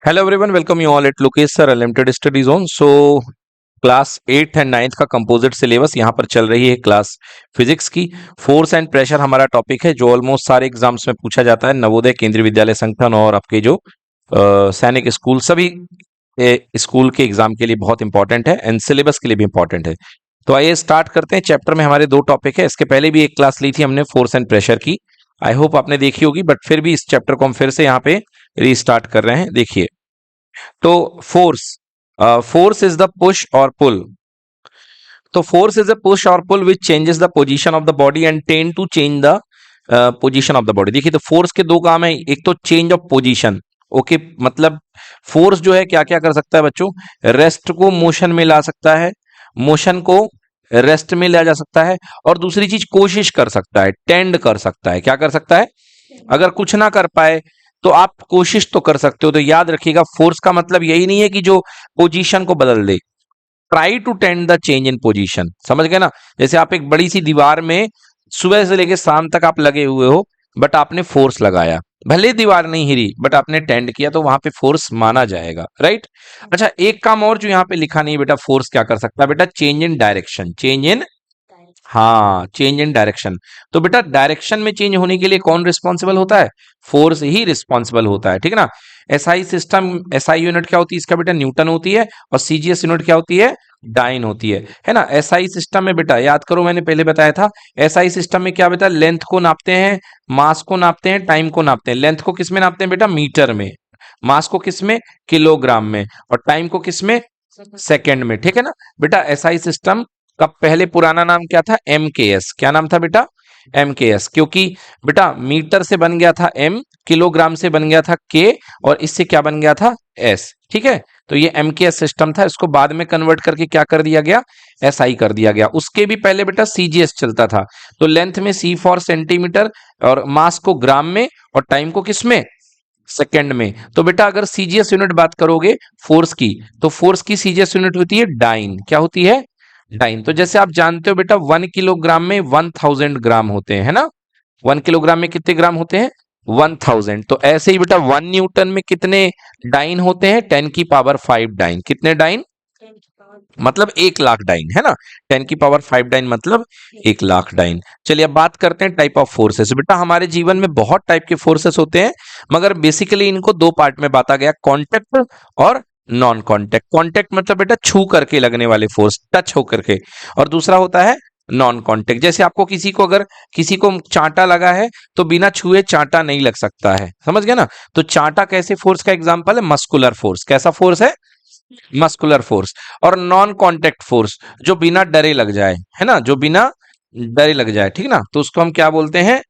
Hello everyone, welcome you all at Lokesh Sir Unlimited Study Zone. So class 8 and 9 का composite syllabus यहाँ पर चल रही है क्लास फिजिक्स की। फोर्स एंड प्रेशर हमारा टॉपिक है जो ऑलमोस्ट सारे एग्जाम्स में पूछा जाता है। नवोदय, केंद्रीय विद्यालय संगठन और आपके जो सैनिक स्कूल, सभी स्कूल के एग्जाम के लिए बहुत इंपॉर्टेंट है एंड सिलेबस के लिए भी इंपॉर्टेंट है। तो आइए स्टार्ट करते हैं। चैप्टर में हमारे दो टॉपिक है। इसके पहले भी एक क्लास ली थी हमने फोर्स एंड प्रेशर की, आई होप आपने देखी होगी, बट फिर भी इस चैप्टर को हम फिर से यहाँ पे रीस्टार्ट कर रहे हैं। देखिए, तो force is the push or पुल। तो force is a push or pull which changes the position of the body and tend to change the position of the body. देखिए, तो फोर्स के दो काम है। एक तो चेंज ऑफ पोजीशन, ओके, मतलब फोर्स जो है क्या क्या कर सकता है बच्चों, रेस्ट को मोशन में ला सकता है, मोशन को रेस्ट में लाया जा सकता है, और दूसरी चीज कोशिश कर सकता है, टेंड कर सकता है। क्या कर सकता है? अगर कुछ ना कर पाए तो आप कोशिश तो कर सकते हो। तो याद रखिएगा, फोर्स का मतलब यही नहीं है कि जो पोजीशन को बदल दे। Try to tend the change in position, समझ गए ना? जैसे आप एक बड़ी सी दीवार में सुबह से लेकर शाम तक आप लगे हुए हो, बट आपने फोर्स लगाया, भले दीवार नहीं हिली बट आपने टेंड किया, तो वहां पे फोर्स माना जाएगा, राइट? अच्छा, एक काम और जो यहाँ पे लिखा नहीं बेटा, फोर्स क्या कर सकता है बेटा? Change in direction, change in, हाँ, चेंज इन डायरेक्शन। तो बेटा डायरेक्शन में चेंज होने के लिए कौन रिस्पॉन्सिबल होता है? फोर्स ही रिस्पॉन्सिबल होता है, ठीक है ना? एसआई सिस्टम, एसआई यूनिट क्या होती है इसका बेटा? न्यूटन होती है। और सीजीएस यूनिट क्या होती है? डाइन होती है ना? एसआई सिस्टम में बेटा याद करो, मैंने पहले बताया था, एसआई सिस्टम में क्या बेटा, लेंथ को नापते हैं, मास को नापते हैं, टाइम को नापते हैं। लेंथ को किस में नापते हैं बेटा? मीटर में। मास को किस में? किलोग्राम में। और टाइम को किस में? सेकेंड में, ठीक है ना बेटा? एसआई सिस्टम का पहले पुराना नाम क्या था? एमकेएस। क्या नाम था बेटा? एमकेएस। क्योंकि बेटा मीटर से बन गया था एम, किलोग्राम से बन गया था के, और इससे क्या बन गया था? एस, ठीक है? तो ये एमकेएस सिस्टम था। इसको बाद में कन्वर्ट करके क्या कर दिया गया? एसआई कर दिया गया। उसके भी पहले बेटा सीजीएस चलता था। तो लेंथ में सी फॉर सेंटीमीटर, और मास को ग्राम में, और टाइम को किस में? सेकेंड में। तो बेटा अगर सीजीएस यूनिट बात करोगे फोर्स की, तो फोर्स की सीजीएस यूनिट होती है डाइन। क्या होती है? डाइन। तो जैसे आप जानते हो बेटा, 1 किलोग्राम में 1000 ग्राम होते हैं, है ना? 1 किलोग्राम में कितने ग्राम होते हैं? 1000। तो ऐसे ही बेटा 1 न्यूटन में कितने डाइन होते हैं? 10 की पावर 5 डाइन। कितने डाइन? मतलब 1 लाख डाइन, है ना? 10 की पावर 5 डाइन मतलब 1 लाख डाइन। चलिए अब बात करते हैं टाइप ऑफ फोर्सेस। बेटा हमारे जीवन में बहुत टाइप के फोर्सेस होते हैं, मगर बेसिकली इनको दो पार्ट में बांटा गया, कॉन्टेक्ट और नॉन कॉन्टेक्ट। कॉन्टेक्ट मतलब बेटा छू करके लगने वाले फोर्स, टच होकर के, और दूसरा होता है नॉन कॉन्टेक्ट। जैसे आपको किसी को, अगर किसी को चांटा लगा है तो बिना छुए चांटा नहीं लग सकता है, समझ गए ना? तो चांटा कैसे फोर्स का एग्जांपल है? Muscular force. कैसा फोर्स है? Muscular force. और नॉन कॉन्टेक्ट फोर्स, जो बिना डरे लग जाए, है ना? जो बिना डरे लग जाए, ठीक ना? तो उसको हम क्या बोलते हैं?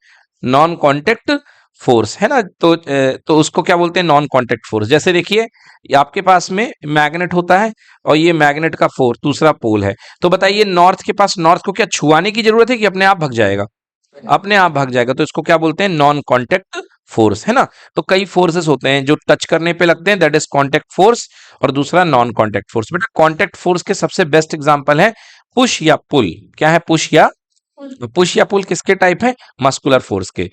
नॉन कॉन्टेक्ट फोर्स, है ना? तो उसको क्या बोलते हैं? Non contact force. जैसे देखिए, ये आपके पास में मैग्नेट होता है, और ये मैग्नेट का फोर्स दूसरा पोल है। तो बताइए, नॉर्थ के पास नॉर्थ को क्या छुआने की जरूरत है कि अपने आप भग जाएगा? अपने आप भाग जाएगा। तो इसको क्या बोलते हैं? नॉन कॉन्टेक्ट फोर्स, है ना? तो कई फोर्सेस होते हैं जो टच करने पे लगते हैं, दैट इज कॉन्टेक्ट फोर्स, और दूसरा नॉन कॉन्टेक्ट फोर्स। बेटा कॉन्टेक्ट फोर्स के सबसे बेस्ट एग्जांपल है पुश या पुल। क्या है? पुश या पुल किसके टाइप है? मस्कुलर फोर्स के।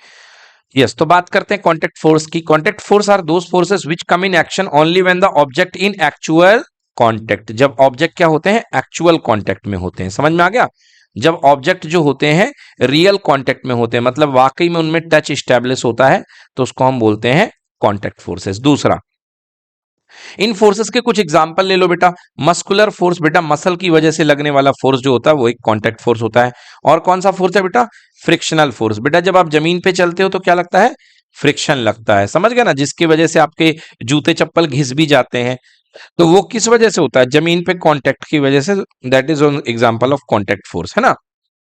यस, तो बात करते हैं कॉन्टेक्ट फोर्स की। Contact force are those forces which come in action only when the object in actual contact. जब ऑब्जेक्ट क्या होते हैं? एक्चुअल कॉन्टेक्ट में होते हैं। समझ में आ गया? जब ऑब्जेक्ट जो होते हैं रियल कॉन्टेक्ट में होते हैं, मतलब वाकई में उनमें टच स्टैब्लिश होता है, तो उसको हम बोलते हैं कॉन्टेक्ट फोर्सेस। दूसरा, इन फोर्सेस के कुछ एग्जांपल ले लो बेटा। मस्कुलर फोर्स, बेटा मसल की वजह से लगने वाला फोर्स जो होता है वो एक कॉन्टेक्ट फोर्स होता है। और कौन सा फोर्स है बेटा? Frictional force. बेटा जब आप जमीन पे चलते हो तो क्या लगता है? फ्रिक्शन लगता है, समझ गए ना? जिसकी वजह से आपके जूते चप्पल घिस भी जाते हैं, तो वो किस वजह से होता है? जमीन पे कांटेक्ट की वजह से। That is an example of contact force, है ना?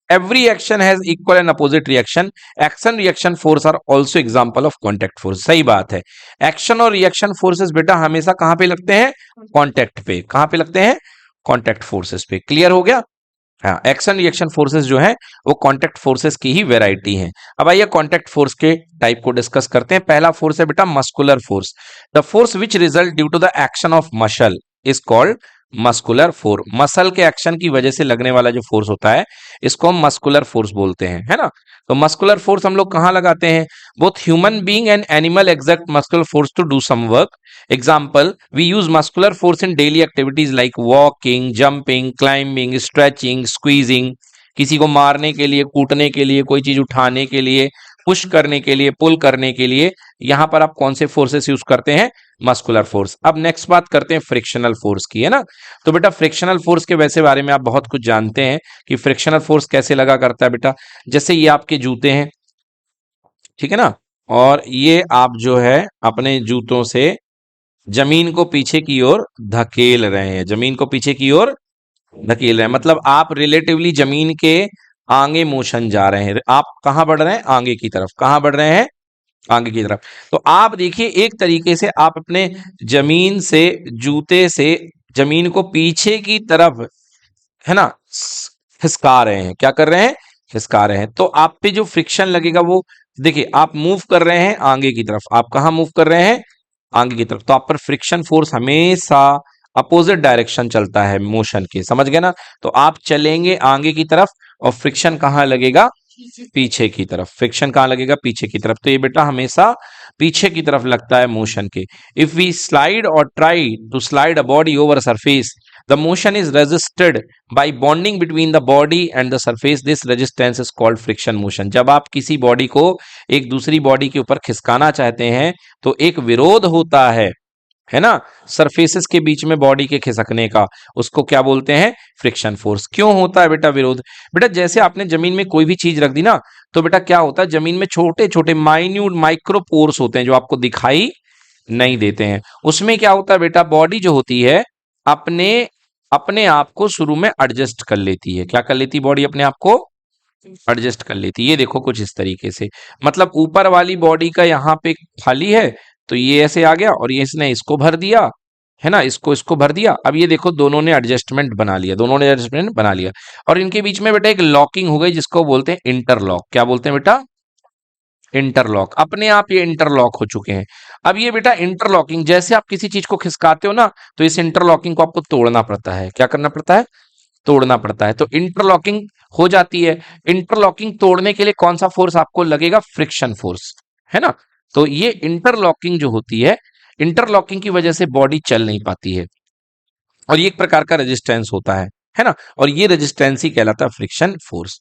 Every action has equal and opposite reaction. Action reaction force are also example of contact force. सही बात है। एक्शन और रिएक्शन फोर्सेस बेटा हमेशा कहां पे लगते हैं? कांटेक्ट पे। कहां पे लगते हैं? कांटेक्ट फोर्सेस पे। क्लियर हो गया? हाँ, एक्शन रिएक्शन फोर्सेस जो है वो कांटेक्ट फोर्सेस की ही वेराइटी है। अब आइए कांटेक्ट फोर्स के टाइप को डिस्कस करते हैं। पहला फोर्स है बेटा muscular force. The force which result due to the action of muscle is called muscular force, muscle के एक्शन की वजह से लगने वाला जो फोर्स होता है इसको हम मस्कुलर फोर्स बोलते हैं, है ना। तो मस्कुलर फोर्स हम लोग कहाँ लगाते हैं? Both human being and animal exert muscular force to do some work. Example, we use muscular force in daily activities like walking, jumping, climbing, stretching, squeezing. किसी को मारने के लिए, कूटने के लिए, कोई चीज उठाने के लिए, पुश करने के लिए, पुल करने के लिए, यहां पर आप कौन से फोर्सेस यूज करते हैं? Muscular force. अब नेक्स्ट बात करते हैं फ्रिक्शनल फोर्स की, है ना। तो बेटा फ्रिक्शनल फोर्स के वैसे बारे में आप बहुत कुछ जानते हैं कि फ्रिक्शनल फोर्स कैसे लगा करता है बेटा। जैसे ये आपके जूते हैं, ठीक है ना, और ये आप जो है अपने जूतों से जमीन को पीछे की ओर धकेल रहे हैं, जमीन को पीछे की ओर धकेल रहे हैं, मतलब आप रिलेटिवली जमीन के आगे मोशन जा रहे हैं। आप कहां बढ़ रहे हैं? आगे की तरफ। कहां बढ़ रहे हैं? आगे की तरफ। तो आप देखिए एक तरीके से आप अपने जमीन से, जूते से जमीन को पीछे की तरफ, है ना, खिसका रहे हैं। क्या कर रहे हैं? खिसका रहे हैं। तो आप पे जो फ्रिक्शन लगेगा वो, देखिए आप मूव कर रहे हैं आगे की तरफ। आप कहां मूव कर रहे हैं? आगे की तरफ। तो आप पर फ्रिक्शन फोर्स हमेशा अपोजिट डायरेक्शन चलता है मोशन के, समझ गए ना। तो आप चलेंगे आगे की तरफ और फ्रिक्शन कहां लगेगा? पीछे की तरफ। फ्रिक्शन कहां लगेगा? पीछे की तरफ। तो ये बेटा हमेशा पीछे की तरफ लगता है मोशन के। If we slide or try to slide a body over a surface, the motion is resisted by bonding between the body and the surface. This resistance is called friction motion. जब आप किसी body को एक दूसरी body के ऊपर खिसकाना चाहते हैं तो एक विरोध होता है ना, सरफेसेस के बीच में बॉडी के खिसकने का, उसको क्या बोलते हैं? Friction force. क्यों होता है बेटा विरोध? बेटा जैसे आपने जमीन में कोई भी चीज रख दी ना, तो बेटा क्या होता है, जमीन में छोटे छोटे माइन्यूट माइक्रोपोर्स होते हैं जो आपको दिखाई नहीं देते हैं। उसमें क्या होता है बेटा, बॉडी जो होती है अपने अपने आप को शुरू में एडजस्ट कर लेती है। क्या कर लेती है बॉडी? अपने आप को एडजस्ट कर लेती है। ये देखो कुछ इस तरीके से, मतलब ऊपर वाली बॉडी का यहाँ पे खाली है तो ये ऐसे आ गया और ये इसने इसको भर दिया, है ना, इसको इसको भर दिया। अब ये देखो दोनों ने एडजस्टमेंट बना लिया, दोनों ने एडजस्टमेंट बना लिया और इनके बीच में बेटा एक लॉकिंग हो गई जिसको बोलते हैं इंटरलॉक। क्या बोलते हैं बेटा? इंटरलॉक। अपने आप ये इंटरलॉक हो चुके हैं। अब ये बेटा इंटरलॉकिंग, जैसे आप किसी चीज को खिसकाते हो ना तो इस इंटरलॉकिंग को आपको तोड़ना पड़ता है। क्या करना पड़ता है? तोड़ना पड़ता है। तो इंटरलॉकिंग हो जाती है। इंटरलॉकिंग तोड़ने के लिए कौन सा फोर्स आपको लगेगा? फ्रिक्शन फोर्स, है ना। तो ये इंटरलॉकिंग जो होती है, इंटरलॉकिंग की वजह से बॉडी चल नहीं पाती है और ये एक प्रकार का रेजिस्टेंस होता है ना, और ये रेजिस्टेंस ही कहलाता है फ्रिक्शन फोर्स।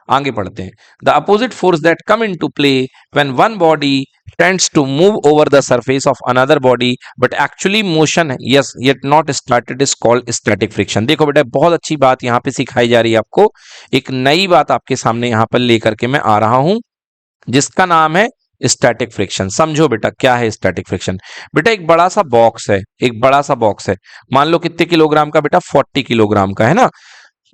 आगे पढ़ते हैं। The opposite force that come into play when one body tends to move over the surface of another body but actually motion yes yet not started is called static friction। देखो बेटा बहुत अच्छी बात यहाँ पे सिखाई जा रही है आपको, एक नई बात आपके सामने यहाँ पर लेकर के मैं आ रहा हूं जिसका नाम है स्टैटिक फ्रिक्शन। समझो बेटा क्या है स्टैटिक फ्रिक्शन। बेटा एक बड़ा सा बॉक्स है, एक बड़ा सा बॉक्स है, मान लो कितने किलोग्राम का बेटा? 40 किलोग्राम का, है ना।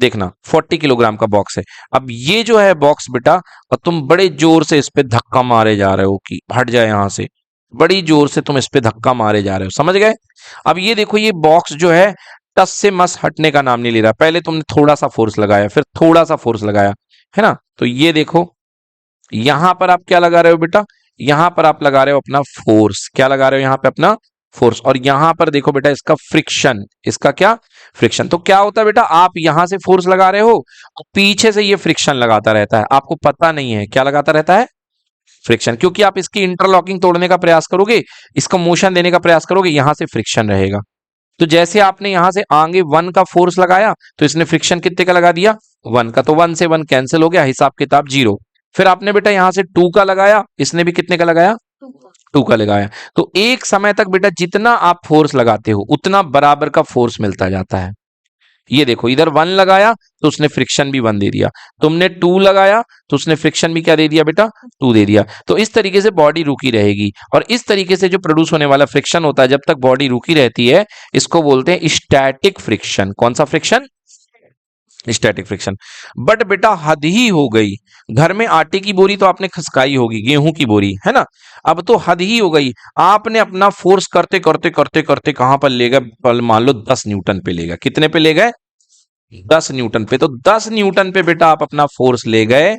देखना 40 किलोग्राम का बॉक्स है। अब ये जो है बॉक्स बेटा, और तुम बड़े जोर से इस पे धक्का मारे जा रहे हो कि हट जाए यहां से, बड़ी जोर से तुम इस पे धक्का मारे जा रहे हो, समझ गए। अब ये देखो ये बॉक्स जो है टस से मस हटने का नाम नहीं ले रहा। पहले तुमने थोड़ा सा फोर्स लगाया, फिर थोड़ा सा फोर्स लगाया, है ना। तो ये देखो यहां पर आप क्या लगा रहे हो बेटा? यहां पर आप लगा रहे हो अपना फोर्स। क्या लगा रहे हो यहां पे? अपना फोर्स। और यहां पर देखो बेटा इसका फ्रिक्शन, इसका क्या? फ्रिक्शन। तो क्या होता है बेटा, आप यहां से फोर्स लगा रहे हो और पीछे से ये फ्रिक्शन लगाता रहता है, आपको पता नहीं है क्या लगाता रहता है? फ्रिक्शन। क्योंकि आप इसकी इंटरलॉकिंग तोड़ने का प्रयास करोगे, इसको मोशन देने का प्रयास करोगे, यहां से फ्रिक्शन रहेगा। तो जैसे आपने यहां से आगे 1 का फोर्स लगाया तो इसने फ्रिक्शन कितने का लगा दिया? 1 का। तो 1 से 1 कैंसिल हो गया, हिसाब किताब 0। फिर आपने बेटा यहां से 2 का लगाया, इसने भी कितने का लगाया? 2 का लगाया। तो एक समय तक बेटा जितना आप फोर्स लगाते हो उतना बराबर का फोर्स मिलता जाता है। ये देखो इधर 1 लगाया तो उसने फ्रिक्शन भी 1 दे दिया, तुमने 2 लगाया तो उसने फ्रिक्शन भी क्या दे दिया बेटा? 2 दे दिया। तो इस तरीके से बॉडी रुकी रहेगी और इस तरीके से जो प्रोड्यूस होने वाला फ्रिक्शन होता है जब तक बॉडी रुकी रहती है, इसको बोलते हैं स्टैटिक फ्रिक्शन। कौन सा फ्रिक्शन? Static friction. बट बेटा हद ही हो गई, घर में आटे की बोरी तो आपने खसकाई होगी, गेहूं की बोरी, है ना। अब तो हद ही हो गई, आपने अपना फोर्स करते करते करते करते कहां पर ले गए? मान लो 10 न्यूटन पे ले गए। कितने पे ले गए? 10 न्यूटन पे। तो 10 न्यूटन पे बेटा आप अपना फोर्स ले गए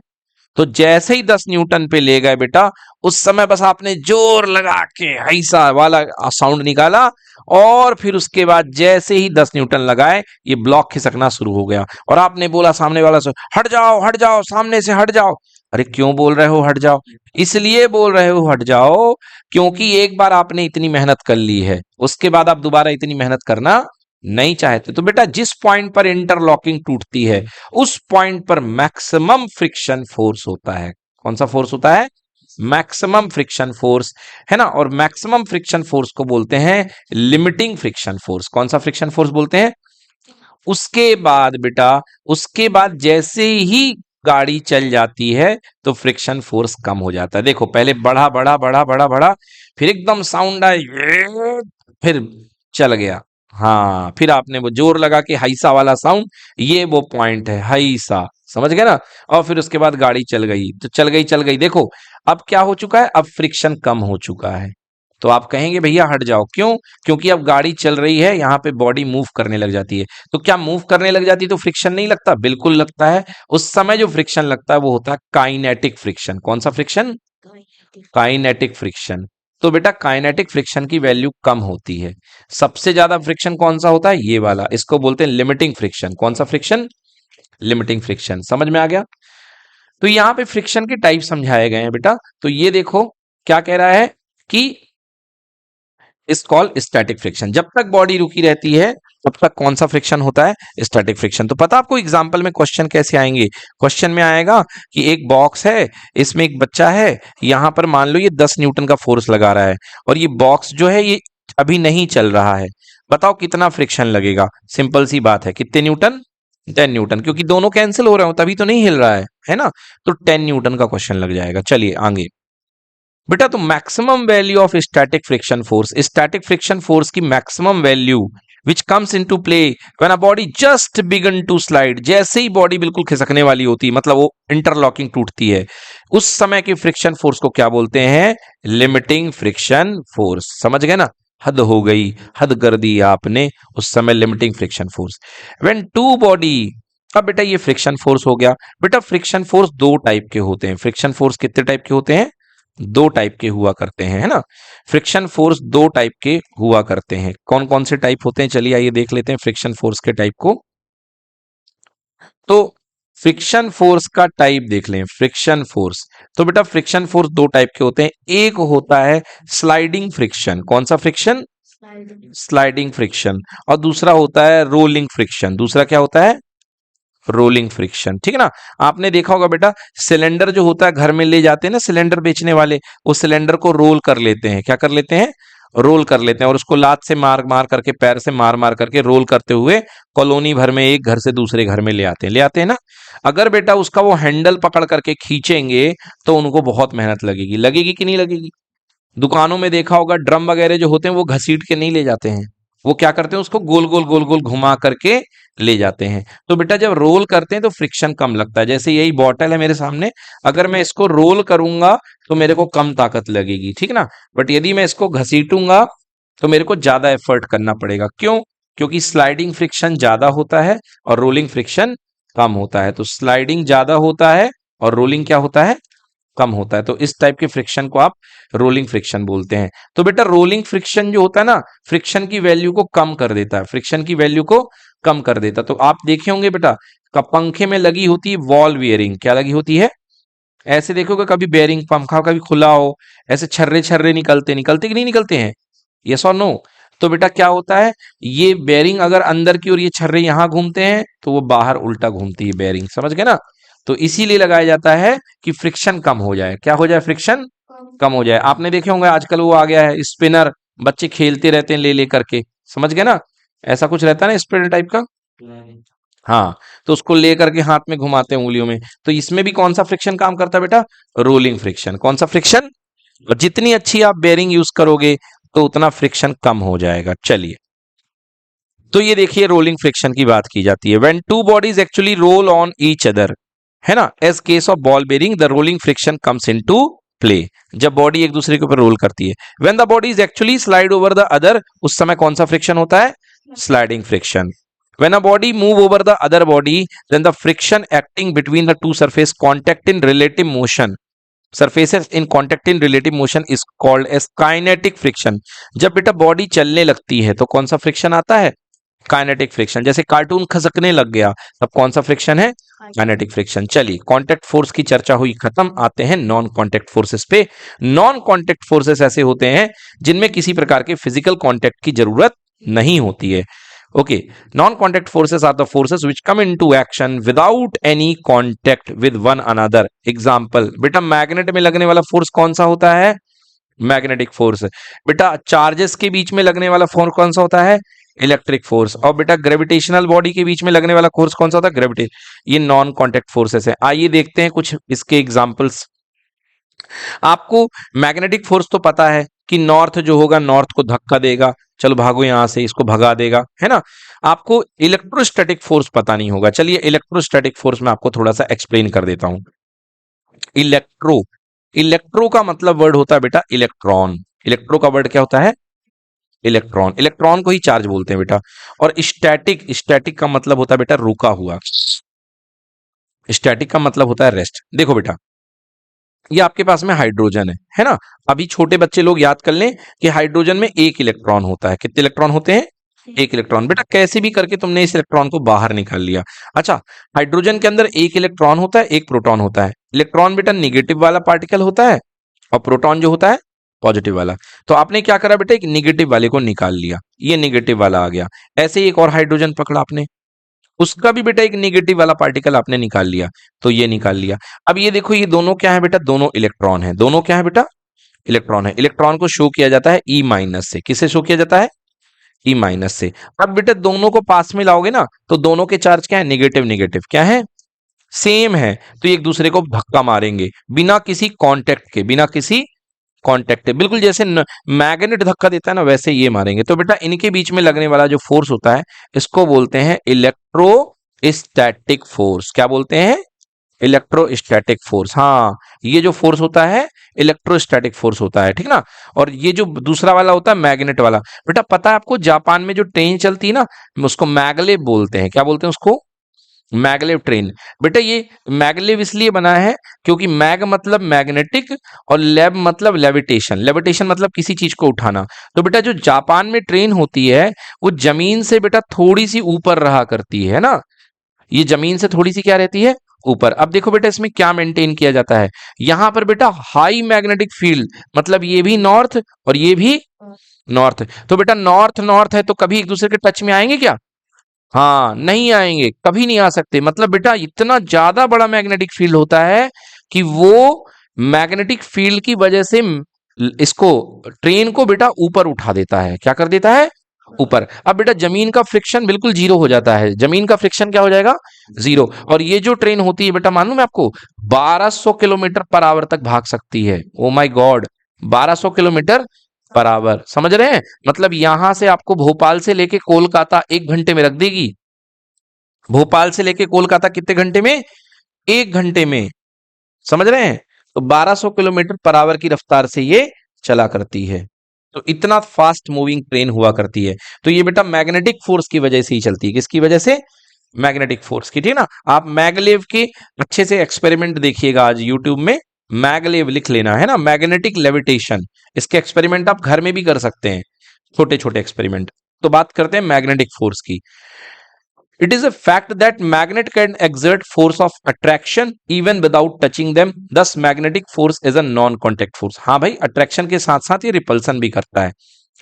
तो जैसे ही 10 न्यूटन पे ले गए बेटा, उस समय बस आपने जोर लगा के ऐसा वाला साउंड निकाला, और फिर उसके बाद जैसे ही 10 न्यूटन लगाए, ये ब्लॉक खिसकना शुरू हो गया, और आपने बोला सामने वाला से, हट जाओ, सामने से हट जाओ। अरे क्यों बोल रहे हो हट जाओ? इसलिए बोल रहे हो हट जाओ क्योंकि एक बार आपने इतनी मेहनत कर ली है, उसके बाद आप दोबारा इतनी मेहनत करना नहीं चाहते। तो बेटा जिस पॉइंट पर इंटरलॉकिंग टूटती है, उस पॉइंट पर मैक्सिमम फ्रिक्शन फोर्स होता है। कौन सा फोर्स होता है? मैक्सिमम फ्रिक्शन फोर्स, है ना। और मैक्सिमम फ्रिक्शन फोर्स को बोलते हैं लिमिटिंग फ्रिक्शन फोर्स। कौन सा फ्रिक्शन फोर्स बोलते हैं? उसके बाद बेटा, उसके बाद जैसे ही गाड़ी चल जाती है तो फ्रिक्शन फोर्स कम हो जाता है। देखो पहले बढ़ा बढ़ा बढ़ा बढ़ा बढ़ा, फिर एकदम साउंड आया, फिर चल गया। हाँ, फिर आपने वो जोर लगा के हाइसा वाला साउंड, ये वो पॉइंट है हाइसा, समझ गए ना। और फिर उसके बाद गाड़ी चल गई, तो चल गई। देखो अब क्या हो चुका है, अब फ्रिक्शन कम हो चुका है। तो आप कहेंगे भैया हट जाओ, क्यों? क्योंकि अब गाड़ी चल रही है, यहाँ पे बॉडी मूव करने लग जाती है। तो क्या मूव करने लग जाती है तो फ्रिक्शन नहीं लगता? बिल्कुल लगता है। उस समय जो फ्रिक्शन लगता है वो होता है काइनेटिक फ्रिक्शन। कौन सा फ्रिक्शन? Kinetic friction. तो बेटा काइनेटिक फ्रिक्शन की वैल्यू कम होती है। सबसे ज्यादा फ्रिक्शन कौन सा होता है? ये वाला, इसको बोलते हैं लिमिटिंग फ्रिक्शन। कौन सा फ्रिक्शन? Limiting friction. समझ में आ गया? तो यहां पे फ्रिक्शन के टाइप समझाए गए हैं बेटा। तो ये देखो क्या कह रहा है कि इस कॉल स्टैटिक फ्रिक्शन। जब तक बॉडी रुकी रहती है तब तक कौन सा फ्रिक्शन होता है? Static friction. तो पता आपको एग्जांपल में क्वेश्चन कैसे आएंगे? क्वेश्चन में आएगा कि एक बॉक्स है, इसमें एक बच्चा है, यहां पर मान लो ये 10 न्यूटन का फोर्स लगा रहा है, और ये बॉक्स जो है ये अभी नहीं चल रहा है। बताओ कितना फ्रिक्शन लगेगा? सिंपल सी बात है, कितने न्यूटन? 10 न्यूटन, क्योंकि दोनों कैंसिल हो रहे हो तभी तो नहीं हिल रहा है ना। तो 10 न्यूटन का क्वेश्चन लग जाएगा। चलिए आगे बेटा, तो maximum value of static friction force, static friction force की maximum value which comes into play when a body just began to slide. जैसे ही बॉडी बिल्कुल खिसकने वाली होती है, मतलब वो इंटरलॉकिंग टूटती है, उस समय की फ्रिक्शन फोर्स को क्या बोलते हैं? Limiting friction force. समझ गए ना? हद हो गई, हद कर दी आपने, उस समय limiting friction force. When two body, अब बेटा ये फ्रिक्शन फोर्स हो गया। बेटा फ्रिक्शन फोर्स दो टाइप के होते हैं। फ्रिक्शन फोर्स कितने टाइप के होते हैं? दो टाइप के हुआ करते हैं, है ना। फ्रिक्शन फोर्स दो टाइप के हुआ करते हैं। कौन कौन से टाइप होते हैं? चलिए आइए देख लेते हैं फ्रिक्शन फोर्स के टाइप को। तो फ्रिक्शन फोर्स का टाइप देख लें। फ्रिक्शन फोर्स, तो बेटा फ्रिक्शन फोर्स दो टाइप के होते हैं। एक होता है स्लाइडिंग फ्रिक्शन। कौन सा फ्रिक्शन? Sliding friction. और दूसरा होता है रोलिंग फ्रिक्शन। दूसरा क्या होता है? Rolling friction. ठीक है ना। आपने देखा होगा बेटा, सिलेंडर जो होता है घर में ले जाते हैं ना सिलेंडर बेचने वाले, वो सिलेंडर को रोल कर लेते हैं। क्या कर लेते हैं? रोल कर लेते हैं, और उसको लात से मार मार करके, पैर से मार मार करके रोल करते हुए कॉलोनी भर में एक घर से दूसरे घर में ले आते हैं ना। अगर बेटा उसका वो हैंडल पकड़ करके खींचेंगे तो उनको बहुत मेहनत लगेगी। लगेगी कि नहीं लगेगी? दुकानों में देखा होगा ड्रम वगैरह जो होते हैं वो घसीट के नहीं ले जाते हैं, वो क्या करते हैं उसको गोल गोल घुमा करके ले जाते हैं। तो बेटा जब रोल करते हैं तो फ्रिक्शन कम लगता है। जैसे यही बॉटल है मेरे सामने, अगर मैं इसको रोल करूंगा तो मेरे को कम ताकत लगेगी, ठीक ना। बट यदि मैं इसको घसीटूंगा तो मेरे को ज्यादा एफर्ट करना पड़ेगा। क्यों? क्योंकि स्लाइडिंग फ्रिक्शन ज्यादा होता है और रोलिंग फ्रिक्शन कम होता है। तो स्लाइडिंग ज्यादा होता है और रोलिंग क्या होता है? कम होता है। तो इस टाइप के फ्रिक्शन को आप रोलिंग फ्रिक्शन बोलते हैं। तो बेटा रोलिंग फ्रिक्शन जो होता है ना, फ्रिक्शन की वैल्यू को कम कर देता है। फ्रिक्शन की वैल्यू को कम कर देता। तो आप देखे होंगे बेटा, पंखे में लगी होती है वॉल बेयरिंग। क्या लगी होती है? ऐसे देखोगे कभी बेयरिंग पंखा कभी खुला हो, ऐसे छर्रे छर्रे निकलते निकलते कि नहीं निकलते हैं? यस और नो? तो बेटा क्या होता है, ये बेयरिंग अगर अंदर की ओर ये छर्रे यहां घूमते हैं तो वो बाहर उल्टा घूमती है बेयरिंग। समझ गए ना। तो इसीलिए लगाया जाता है कि फ्रिक्शन कम हो जाए। क्या हो जाए? फ्रिक्शन कम हो जाए। आपने देखे होंगे आजकल वो आ गया है स्पिनर, बच्चे खेलते रहते हैं ले करके। समझ गए ना। ऐसा कुछ रहता है ना स्पिनर टाइप का। हाँ, तो उसको ले करके हाथ में घुमाते हैं उंगलियों में। तो इसमें भी कौन सा फ्रिक्शन काम करता है बेटा? Rolling friction. कौन सा फ्रिक्शन? और जितनी अच्छी आप बेयरिंग यूज करोगे तो उतना फ्रिक्शन कम हो जाएगा। चलिए, तो ये देखिए रोलिंग फ्रिक्शन की बात की जाती है। When two bodies actually roll on each other, है ना, as case of ball bearing the rolling friction comes into play. जब बॉडी एक दूसरे के ऊपर रोल करती है। When the body is actually slide over the other, उस समय कौन सा फ्रिक्शन होता है? Sliding friction. When a body move over the other body, then the friction acting between the two surface contact in relative motion. Surfaces in contact in relative motion is called as kinetic friction. जब बेटा body चलने लगती है तो कौन सा friction आता है? Kinetic friction. जैसे कार्टून खसकने लग गया तब कौन सा फ्रिक्शन है? Kinetic friction. चलिए, कांटेक्ट फोर्स की चर्चा हुई खत्म. आते हैं नॉन कांटेक्ट फोर्सेस पे. नॉन कांटेक्ट फोर्सेस ऐसे होते हैं जिनमें किसी प्रकार के फिजिकल कांटेक्ट की जरूरत नहीं होती है. Okay, non contact forces are the forces which come into action without any contact with one another. Example, बेटा मैग्नेट में लगने वाला फोर्स कौन सा होता है? Magnetic force. बेटा चार्जेस के बीच में लगने वाला फोर्स कौन सा होता है? Electric force. और बेटा ग्रेविटेशनल बॉडी के बीच में लगने वाला फोर्स कौन सा होता है? ग्रेविटी. ये नॉन कांटेक्ट फोर्सेस है. आइए देखते हैं कुछ इसके एग्जांपल्स. आपको मैग्नेटिक फोर्स तो पता है कि नॉर्थ जो होगा नॉर्थ को धक्का देगा, चलो भागो यहां से, इसको भगा देगा, है ना. आपको इलेक्ट्रोस्टैटिक फोर्स पता नहीं होगा. चलिए इलेक्ट्रोस्टैटिक फोर्स में आपको थोड़ा सा एक्सप्लेन कर देता हूं. इलेक्ट्रो, इलेक्ट्रो का मतलब वर्ड होता है बेटा इलेक्ट्रॉन. इलेक्ट्रो का वर्ड क्या होता है? इलेक्ट्रॉन. इलेक्ट्रॉन को ही चार्ज बोलते हैं बेटा. और स्टैटिक, स्टैटिक का मतलब होता है बेटा रुका हुआ. स्टैटिक का मतलब होता है रेस्ट. देखो बेटा, ये आपके पास में हाइड्रोजन है ना. अभी छोटे बच्चे लोग याद कर लें कि हाइड्रोजन में एक इलेक्ट्रॉन होता है. कितने इलेक्ट्रॉन होते हैं? एक इलेक्ट्रॉन. बेटा कैसे भी करके तुमने इस इलेक्ट्रॉन को बाहर निकाल लिया. अच्छा, हाइड्रोजन के अंदर एक इलेक्ट्रॉन होता है, एक प्रोटॉन होता है. इलेक्ट्रॉन बेटा निगेटिव वाला पार्टिकल होता है और प्रोटॉन जो होता है पॉजिटिव वाला. तो आपने क्या करा बेटा? एक निगेटिव वाले को निकाल लिया, ये निगेटिव वाला आ गया. ऐसे ही एक और हाइड्रोजन पकड़ा आपने, उसका भी बेटा एक निगेटिव वाला पार्टिकल आपने निकाल लिया, तो ये निकाल लिया. अब ये देखो, ये दोनों क्या है बेटा? दोनों इलेक्ट्रॉन है. दोनों क्या है बेटा? इलेक्ट्रॉन है. इलेक्ट्रॉन को शो किया जाता है ई माइनस से. किससे शो किया जाता है? ई माइनस से. अब बेटा दोनों को पास में लाओगे ना तो दोनों के चार्ज क्या है? निगेटिव निगेटिव क्या है? सेम है. तो एक दूसरे को धक्का मारेंगे बिना किसी कांटेक्ट के. बिना किसी कांटेक्ट, बिल्कुल जैसे मैग्नेट धक्का देता है ना, वैसे ये मारेंगे. तो बेटा इनके बीच में लगने वाला जो फोर्स होता है इसको बोलते हैं इलेक्ट्रोस्टैटिक फोर्स. क्या बोलते हैं? Electrostatic force. हाँ, ये जो फोर्स होता है इलेक्ट्रोस्टैटिक फोर्स होता है, ठीक ना. और ये जो दूसरा वाला होता है मैग्नेट वाला, बेटा पता है आपको जापान में जो ट्रेन चलती है ना, उसको मैगलेव बोलते हैं. क्या बोलते हैं उसको? Maglev train. बेटा ये मैगलेव इसलिए बना है क्योंकि मैग मतलब मैग्नेटिक और लेव मतलब लेविटेशन. लेविटेशन मतलब किसी चीज को उठाना. तो बेटा जो जापान में ट्रेन होती है वो जमीन से बेटा थोड़ी सी ऊपर रहा करती है ना. ये जमीन से थोड़ी सी क्या रहती है? ऊपर. अब देखो बेटा इसमें क्या मेंटेन किया जाता है. यहां पर बेटा हाई मैग्नेटिक फील्ड, मतलब ये भी नॉर्थ और ये भी नॉर्थ. तो बेटा नॉर्थ नॉर्थ है तो कभी एक दूसरे के टच में आएंगे क्या? हाँ, नहीं आएंगे, कभी नहीं आ सकते. मतलब बेटा इतना ज्यादा बड़ा मैग्नेटिक फील्ड होता है कि वो मैग्नेटिक फील्ड की वजह से इसको, ट्रेन को बेटा ऊपर उठा देता है. क्या कर देता है? ऊपर. अब बेटा जमीन का फ्रिक्शन बिल्कुल जीरो हो जाता है. जमीन का फ्रिक्शन क्या हो जाएगा? जीरो. और ये जो ट्रेन होती है बेटा, मालूम है आपको, 1200 किलोमीटर पर आवर तक भाग सकती है. Oh my God, 1200 kilometre per hour. समझ रहे हैं? मतलब यहां से आपको भोपाल से लेके कोलकाता 1 घंटे में रख देगी. भोपाल से लेके कोलकाता कितने घंटे में? 1 घंटे में. समझ रहे हैं? तो 1200 किलोमीटर पर आवर की रफ्तार से ये चला करती है. तो इतना फास्ट मूविंग ट्रेन हुआ करती है. तो ये बेटा मैग्नेटिक फोर्स की वजह से ही चलती है. किसकी वजह से? मैग्नेटिक फोर्स की, ठीक ना. आप मैगलेव के अच्छे से एक्सपेरिमेंट देखिएगा आज यूट्यूब में. मैगलेव लिख लेना, है ना, मैग्नेटिक लेविटेशन. इसके एक्सपेरिमेंट आप घर में भी कर सकते हैं, छोटे छोटे एक्सपेरिमेंट. तो बात करते हैं मैग्नेटिक फोर्स की. It is a fact that magnet can exert force of attraction even without touching them. Thus, magnetic force is a non-contact force. हाँ भाई, attraction के साथ साथ ये repulsion भी करता है.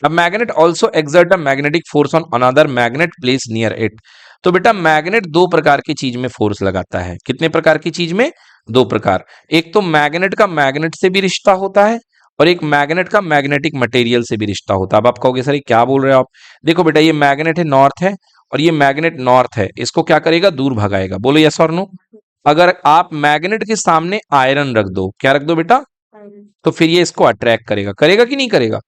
अब magnet also exert a magnetic force on another magnet placed near it. तो बेटा मैग्नेट दो प्रकार की चीज में फोर्स लगाता है. कितने प्रकार की चीज में? दो प्रकार. एक तो मैग्नेट का मैग्नेट से भी रिश्ता होता है और एक मैग्नेट का मैग्नेटिक मटेरियल से भी रिश्ता होता है. अब आप कहोगे सर ये क्या बोल रहे हो आप? देखो बेटा, ये मैग्नेट है नॉर्थ है और ये मैग्नेट नॉर्थ है. इसको क्या करेगा? दूर भगाएगा. बोलो यस और नो. अगर आप मैग्नेट के सामने आयरन रख दो, क्या रख दो बेटा? तो फिर ये इसको अट्रैक्ट करेगा. करेगा कि नहीं करेगा?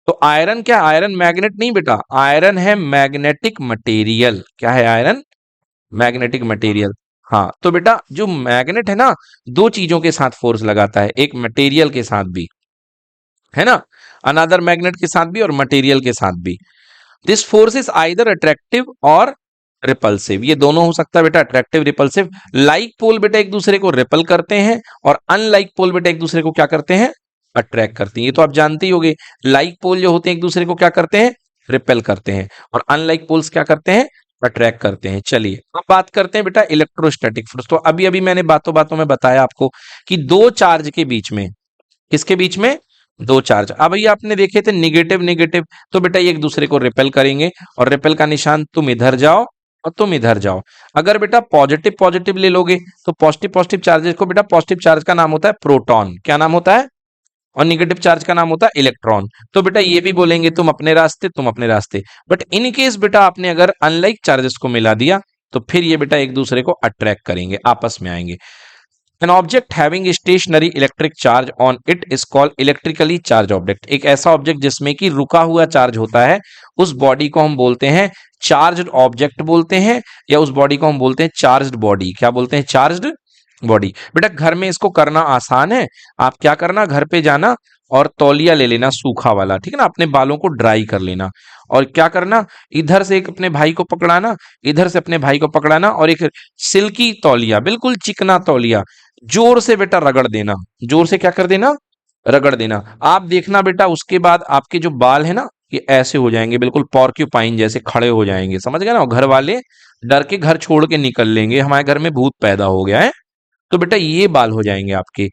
तो आयरन क्या? आयरन मैग्नेट नहीं बेटा, आयरन है मैग्नेटिक मटेरियल. क्या है आयरन? Magnetic material. हाँ, तो बेटा जो मैग्नेट है ना, दो चीजों के साथ फोर्स लगाता है. एक मटेरियल के साथ भी, है ना, अनदर मैग्नेट के साथ भी और मटेरियल के साथ भी. This force is either attractive और रिपल्सिव। ये दोनों हो सकता है बेटा, अट्रैक्टिव, रिपल्सिव। लाइक पोल बेटा एक दूसरे को रिपल करते हैं और अनलाइक पोल बेटा एक दूसरे को क्या करते हैं, अट्रैक्ट करते हैं। ये तो आप जानते ही होंगे, लाइक पोल जो होते हैं एक दूसरे को क्या करते हैं, रिपेल करते हैं, और अनलाइक पोल्स क्या करते हैं, अट्रैक्ट करते हैं। चलिए अब बात करते हैं बेटा इलेक्ट्रोस्टैटिक फोर्स। तो अभी अभी मैंने बातों बातों में बताया आपको कि दो चार्ज के बीच में, किसके बीच में, दो चार्ज। अब ये आपने देखे थे निगेटिव निगेटिव, तो बेटा ये एक दूसरे को रिपेल करेंगे, और रिपेल का निशान तुम इधर जाओ और तुम इधर जाओ। अगर बेटा पॉजिटिव पॉजिटिव ले लोगे तो पॉजिटिव पॉजिटिव चार्जेस को बेटा, पॉजिटिव चार्ज का नाम होता है प्रोटॉन, क्या नाम होता है, और निगेटिव चार्ज का नाम होता है इलेक्ट्रॉन। तो बेटा ये भी बोलेंगे तुम अपने रास्ते तुम अपने रास्ते। बट इन केस बेटा आपने अगर अनलाइक चार्जेस को मिला दिया तो फिर ये बेटा एक दूसरे को अट्रैक्ट करेंगे, आपस में आएंगे। An object having stationary electric charge on it is called electrically charged object। एक ऐसा ऑब्जेक्ट जिसमें कि रुका हुआ चार्ज होता है, उस बॉडी को हम बोलते हैं चार्ज्ड ऑब्जेक्ट बोलते हैं, या उस बॉडी को हम बोलते हैं चार्ज्ड बॉडी। क्या बोलते हैं, चार्ज्ड बॉडी। बेटा घर में इसको करना आसान है, आप क्या करना, घर पे जाना और तौलिया ले लेना सूखा वाला, ठीक है ना, अपने बालों को ड्राई कर लेना, और क्या करना, इधर से एक अपने भाई को पकड़ाना, इधर से अपने भाई को पकड़ाना, और एक सिल्की तौलिया, बिल्कुल चिकना तौलिया, जोर से बेटा रगड़ देना, जोर से क्या कर देना, रगड़ देना। आप देखना बेटा उसके बाद आपके जो बाल है ना, ये ऐसे हो जाएंगे, बिल्कुल पॉर्क्यूपाइन जैसे खड़े हो जाएंगे, समझ गए ना। घर वाले डर के घर छोड़ के निकल लेंगे, हमारे घर में भूत पैदा हो गया है, तो बेटा ये बाल हो जाएंगे आपके।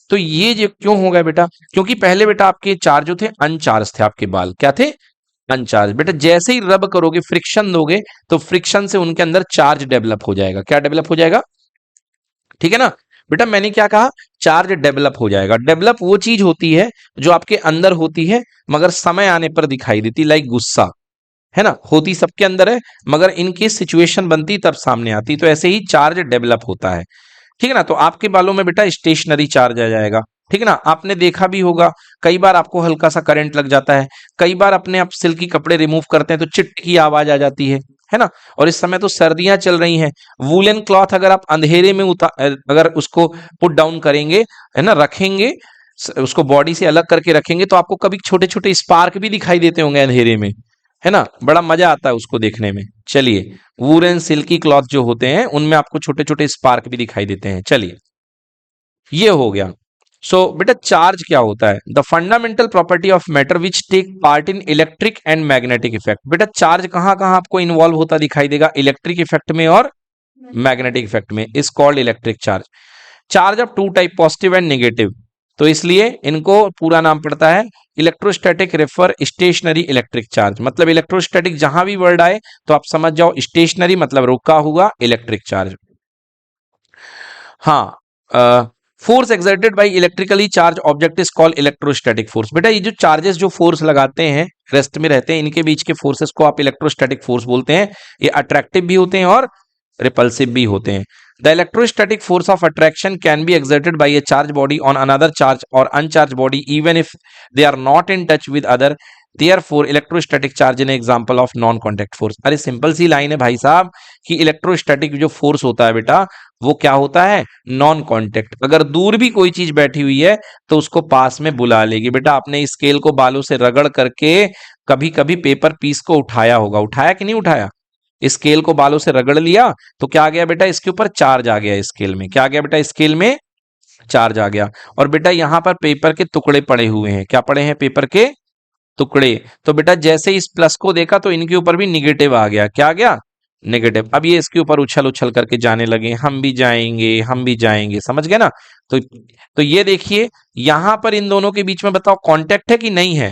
तो ये जो क्यों हो गया बेटा, क्योंकि पहले बेटा आपके चार्ज जो थे अनचार्ज थे, आपके बाल क्या थे, अनचार्ज। बेटा जैसे ही रब करोगे, फ्रिक्शन दोगे, तो फ्रिक्शन से उनके अंदर चार्ज डेवलप हो जाएगा। क्या डेवलप हो जाएगा, ठीक है ना बेटा, मैंने क्या कहा, चार्ज डेवलप हो जाएगा। डेवलप वो चीज होती है जो आपके अंदर होती है मगर समय आने पर दिखाई देती, लाइक गुस्सा, है ना, होती सबके अंदर है मगर इनकी सिचुएशन बनती तब सामने आती। तो ऐसे ही चार्ज डेवलप होता है, ठीक है ना। तो आपके बालों में बेटा स्टेशनरी चार्ज आ जाएगा, ठीक है ना। आपने देखा भी होगा कई बार आपको हल्का सा करंट लग जाता है, कई बार अपने आप सिल्की कपड़े रिमूव करते हैं तो चिट की आवाज आ जाती है ना। और इस समय तो सर्दियां चल रही हैं, वूलन क्लॉथ अगर आप अंधेरे में अगर उसको पुट डाउन करेंगे, है ना, रखेंगे, उसको बॉडी से अलग करके रखेंगे, तो आपको कभी छोटे छोटे स्पार्क भी दिखाई देते होंगे अंधेरे में, है ना, बड़ा मजा आता है उसको देखने में। चलिए वूलन सिल्की क्लॉथ जो होते हैं उनमें आपको छोटे छोटे स्पार्क भी दिखाई देते हैं। चलिए ये हो गया। सो बेटा चार्ज क्या होता है, the fundamental property of matter which take part in electric and magnetic effect. बेटा चार्ज कहां कहां आपको इन्वॉल्व होता दिखाई देगा, इलेक्ट्रिक इफेक्ट में और मैग्नेटिक इफेक्ट में, is called electric charge. Charge of two type, positive and negative, तो इसलिए इनको पूरा नाम पड़ता है electrostatic refer stationary electric charge. मतलब इलेक्ट्रोस्टैटिक जहां भी वर्ड आए तो आप समझ जाओ, स्टेशनरी मतलब रुका हुआ इलेक्ट्रिक चार्ज। हाँ, force exerted by electrically charge object is called electrostatic force. बेटा ये जो चार्जेस जो फोर्स लगाते हैं, रेस्ट में रहते हैं, इनके बीच के फोर्सेस को आप इलेक्ट्रोस्टैटिक फोर्स बोलते हैं। ये अट्रैक्टिव भी होते हैं और रिपल्सिव भी होते हैं। The electrostatic force of attraction can be exerted by a charge body on another charge or uncharge body even if they are not in touch with other, therefore electrostatic charge in example of non contact force. अरे simple सी line है भाई साहब कि electrostatic जो force होता है बेटा वो क्या होता है, नॉन कॉन्टैक्ट। अगर दूर भी कोई चीज बैठी हुई है तो उसको पास में बुला लेगी। बेटा आपने स्केल को बालों से रगड़ करके कभी कभी पेपर पीस को उठाया होगा, उठाया कि नहीं उठाया, स्केल को बालों से रगड़ लिया तो क्या आ गया बेटा, इसके ऊपर चार्ज आ गया, स्केल में क्या आ गया बेटा, स्केल में चार्ज आ गया। और बेटा यहां पर पेपर के टुकड़े पड़े हुए हैं, क्या पड़े हैं, पेपर के टुकड़े। तो बेटा जैसे इस प्लस को देखा तो इनके ऊपर भी निगेटिव आ गया, क्या आ गया, नेगेटिव। अब ये इसके ऊपर उछल उछल करके जाने लगे, हम भी जाएंगे हम भी जाएंगे, समझ गए ना। तो ये देखिए यहां पर इन दोनों के बीच में बताओ कांटेक्ट है कि नहीं है,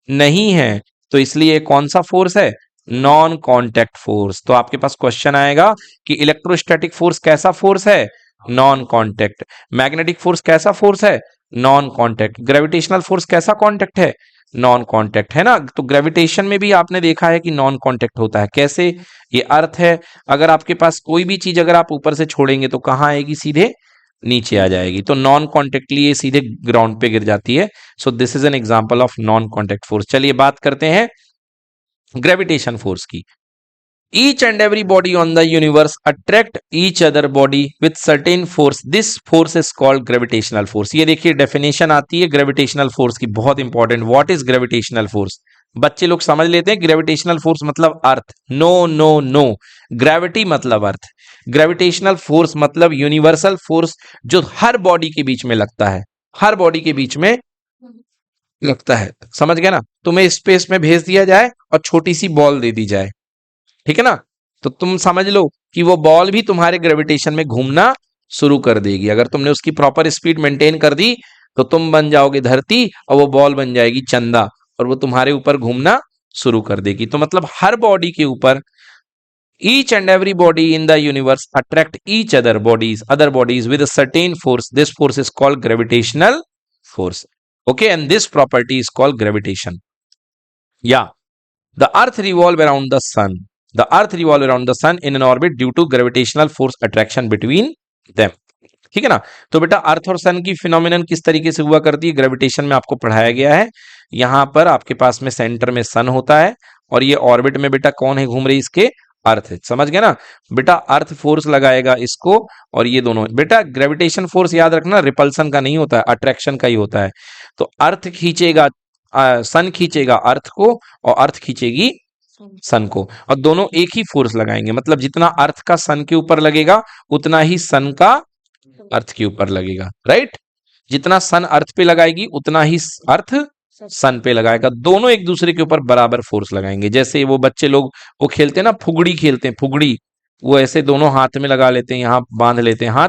नहीं है, तो इसलिए कौन सा फोर्स है, नॉन कांटेक्ट फोर्स। तो आपके पास क्वेश्चन आएगा कि इलेक्ट्रोस्टैटिक फोर्स कैसा फोर्स है, नॉन कांटेक्ट। मैग्नेटिक फोर्स कैसा फोर्स है, नॉन कांटेक्ट। ग्रेविटेशनल फोर्स कैसा कांटेक्ट है, नॉन कांटेक्ट, है ना। तो ग्रेविटेशन में भी आपने देखा है कि नॉन कांटेक्ट होता है, कैसे, ये अर्थ है, अगर आपके पास कोई भी चीज अगर आप ऊपर से छोड़ेंगे तो कहां आएगी, सीधे नीचे आ जाएगी। तो नॉन कॉन्टेक्टली ये सीधे ग्राउंड पे गिर जाती है। So this is an example of non contact force. चलिए बात करते हैं ग्रेविटेशन फोर्स की। Each and every body on the universe attract each other body with certain force. This force is called gravitational force. ये देखिए definition आती है gravitational force की, बहुत important. What is gravitational force, बच्चे लोग समझ लेते हैं ग्रेविटेशनल फोर्स मतलब अर्थ। नो नो नो, ग्रेविटी मतलब अर्थ। ग्रेविटेशनल फोर्स मतलब यूनिवर्सल फोर्स जो हर बॉडी के बीच में लगता है, हर बॉडी के बीच में लगता है। समझ गए ना? तुम्हें स्पेस में भेज दिया जाए और छोटी सी बॉल दे दी जाए, ठीक है ना, तो तुम समझ लो कि वो बॉल भी तुम्हारे ग्रेविटेशन में घूमना शुरू कर देगी। अगर तुमने उसकी प्रॉपर स्पीड मेंटेन कर दी तो तुम बन जाओगे धरती और वो बॉल बन जाएगी चंदा, और वो तुम्हारे ऊपर घूमना शुरू कर देगी। तो मतलब हर बॉडी के ऊपर, each and every body in the universe attract each other bodies with a certain force. This force is called gravitational force. Okay, and this property is called gravitation. Yeah, the earth revolve around the sun. The earth revolve around the sun in an orbit due to gravitational force attraction between them. ठीक है ना? तो बेटा अर्थ और सन की phenomenon किस तरीके से हुआ करती है, ग्रेविटेशन में आपको पढ़ाया गया है। यहां पर आपके पास में सेंटर में सन होता है और ये ऑर्बिट में बेटा कौन है घूम रही, इसके अर्थ है। समझ गए ना बेटा? अर्थ फोर्स लगाएगा इसको और ये दोनों। बेटा ग्रेविटेशन फोर्स याद रखना रिपल्सन का नहीं होता है, अट्रैक्शन का ही होता है। तो अर्थ खींचेगा, सन खींचेगा अर्थ को और अर्थ खींचेगी सन को, और दोनों एक ही फोर्स लगाएंगे। मतलब जितना अर्थ का सन के ऊपर लगेगा उतना ही सन का अर्थ के ऊपर लगेगा, राइट? जितना सन अर्थ पे लगाएगी उतना ही अर्थ सन पे लगाएगा। दोनों एक दूसरे के ऊपर बराबर फोर्स लगाएंगे। जैसे वो बच्चे लोग वो खेलते हैं ना, फुगड़ी खेलते हैं, फुगड़ी, वो ऐसे दोनों हाथ में लगा लेते हैं, यहाँ बांध लेते हैं हाथ,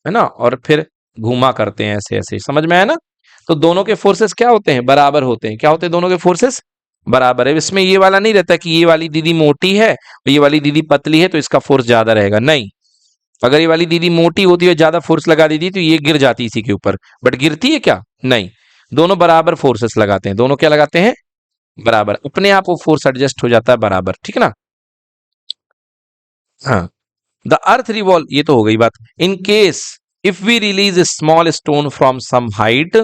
है ना, और फिर घुमा करते हैं ऐसे ऐसे। समझ में आया ना? तो दोनों के फोर्सेस क्या होते हैं, बराबर होते हैं। क्या होते हैं दोनों के फोर्सेस? बराबर है। इसमें ये वाला नहीं रहता कि ये वाली दीदी मोटी है और ये वाली दीदी पतली है तो इसका फोर्स ज्यादा रहेगा, नहीं। अगर ये वाली दीदी मोटी होती है, ज्यादा फोर्स लगा देती तो ये गिर जाती इसी के ऊपर, बट गिरती है क्या? नहीं। दोनों बराबर फोर्सेस लगाते हैं, दोनों क्या लगाते हैं? बराबर। अपने आप वो फोर्स एडजस्ट हो जाता है बराबर, ठीक है ना? हाँ, द अर्थ रिवॉल्व, ये तो हो गई बात। In case if we release a small stone from some height,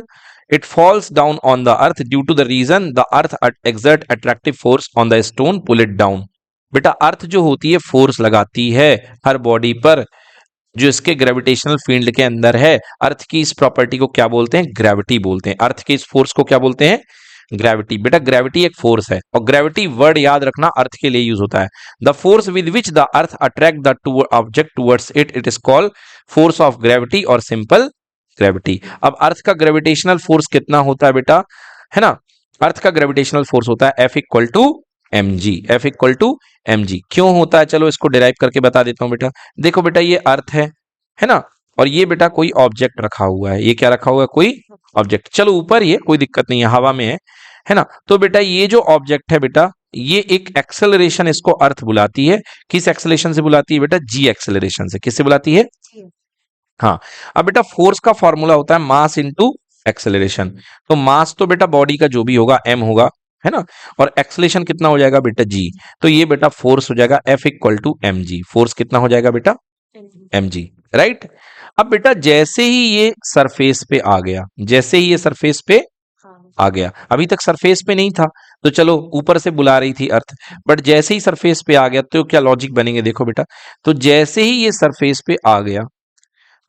it falls down on the earth due to the reason the earth exert attractive force on the stone, pull it down. बेटा earth जो होती है force लगाती है हर body पर जो इसके gravitational field के अंदर है। अर्थ की इस प्रॉपर्टी को क्या बोलते हैं? ग्रेविटी बोलते हैं। अर्थ के इस फोर्स को क्या बोलते हैं? ग्रेविटी। बेटा ग्रेविटी एक फोर्स है और ग्रेविटी वर्ड याद रखना अर्थ के लिए यूज होता है। The force with which the earth attract the object towards it, it is called force of gravity और सिंपल ग्रेविटी। अब अर्थ का ग्रेविटेशनल फोर्स कितना होता है बेटा, है ना? अर्थ का ग्रेविटेशनल फोर्स होता है F equal to M G. F equal to M G क्यों होता है? चलो इसको डिराइव करके बता देता हूं बेटा। देखो बेटा ये अर्थ है ना, और ये बेटा कोई ऑब्जेक्ट रखा हुआ है। ये क्या रखा हुआ है? कोई ऑब्जेक्ट। चलो ऊपर ये कोई दिक्कत नहीं है, हवा में है ना। तो बेटा ये जो ऑब्जेक्ट है बेटा, ये एक एक्सेलरेशन इसको अर्थ बुलाती है। किस एक्सेलरेशन से बुलाती है बेटा? जी एक्सेलरेशन से। किससे बुलाती है? हाँ। अब बेटा फोर्स का फॉर्मूला होता है मास इंटू एक्सेलरेशन। तो मास तो बेटा बॉडी का जो भी होगा m होगा, है ना, और एक्सेलरेशन कितना हो जाएगा बेटा? g। तो ये बेटा फोर्स हो जाएगा F equal to M G. Force कितना हो जाएगा बेटा? M G, right. अब बेटा जैसे ही ये सरफेस पे आ गया, जैसे ही ये सरफेस पे आ गया, अभी तक सरफेस पे नहीं था तो चलो ऊपर से बुला रही थी अर्थ, बट जैसे ही सरफेस पे आ गया तो क्या लॉजिक बनेंगे देखो बेटा। तो जैसे ही ये सरफेस पे आ गया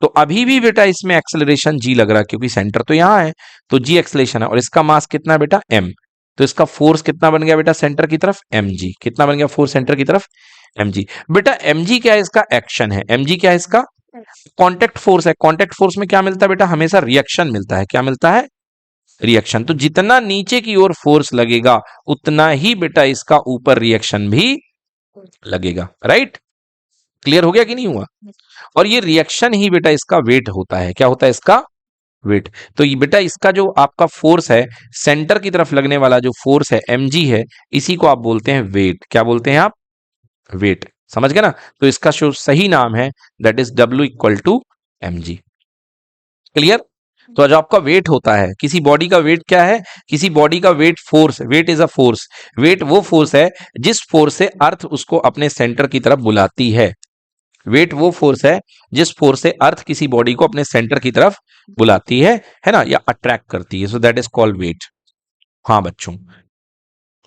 तो अभी भी बेटा इसमें एक्सेलरेशन जी लग रहा है क्योंकि सेंटर तो यहां है, तो जी एक्सेलरेशन है, और इसका मास कितना है बेटा? m। तो इसका फोर्स कितना बन गया बेटा सेंटर की तरफ? mg। कितना बन गया फोर्स सेंटर की तरफ? mg। बेटा mg क्या है? इसका एक्शन है। mg क्या है? इसका कांटेक्ट फोर्स है। कांटेक्ट फोर्स में क्या मिलता है बेटा? हमेशा रिएक्शन मिलता है। क्या मिलता है? रिएक्शन। तो जितना नीचे की ओर फोर्स लगेगा उतना ही बेटा इसका ऊपर रिएक्शन भी लगेगा, राइट? क्लियर हो गया कि नहीं हुआ? और ये रिएक्शन ही बेटा इसका वेट होता है। क्या होता है इसका? वेट। तो ये बेटा इसका जो आपका फोर्स है सेंटर की तरफ लगने वाला जो फोर्स है mg है, इसी को आप बोलते हैं वेट। क्या बोलते हैं आप? वेट। समझ गए ना? तो इसका जो सही नाम है that is W equal to mg। Clear? तो जो आपका वेट होता है, किसी बॉडी का वेट क्या है? किसी बॉडी का weight force, weight is a force. Weight वो फोर्स है जिस फोर्स से अर्थ उसको अपने सेंटर की तरफ बुलाती है। वेट वो फोर्स है जिस फोर्स से अर्थ किसी बॉडी को अपने सेंटर की तरफ बुलाती है ना, या अट्रैक्ट करती है। So that is called weight. हाँ बच्चों,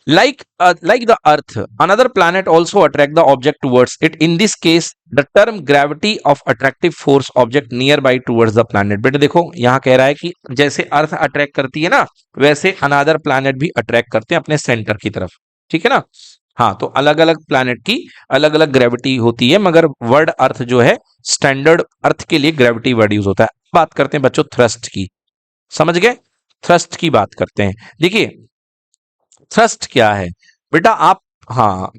Like the earth, another planet also attract the object towards it. In this case the term gravity of attractive force object nearby towards the planet. बेटे देखो यहाँ कह रहा है कि जैसे अर्थ अट्रैक्ट करती है ना, वैसे अनदर प्लैनेट भी अट्रैक्ट करते हैं अपने सेंटर की तरफ, ठीक है ना। हाँ, तो अलग अलग प्लैनेट की अलग अलग ग्रेविटी होती है, मगर वर्ड अर्थ जो है स्टैंडर्ड अर्थ के लिए ग्रेविटी वर्ड यूज होता है। बात करते हैं बच्चों थ्रस्ट की, समझ गए, थ्रस्ट की बात करते हैं। देखिए थ्रस्ट क्या है बेटा, आप, हाँ,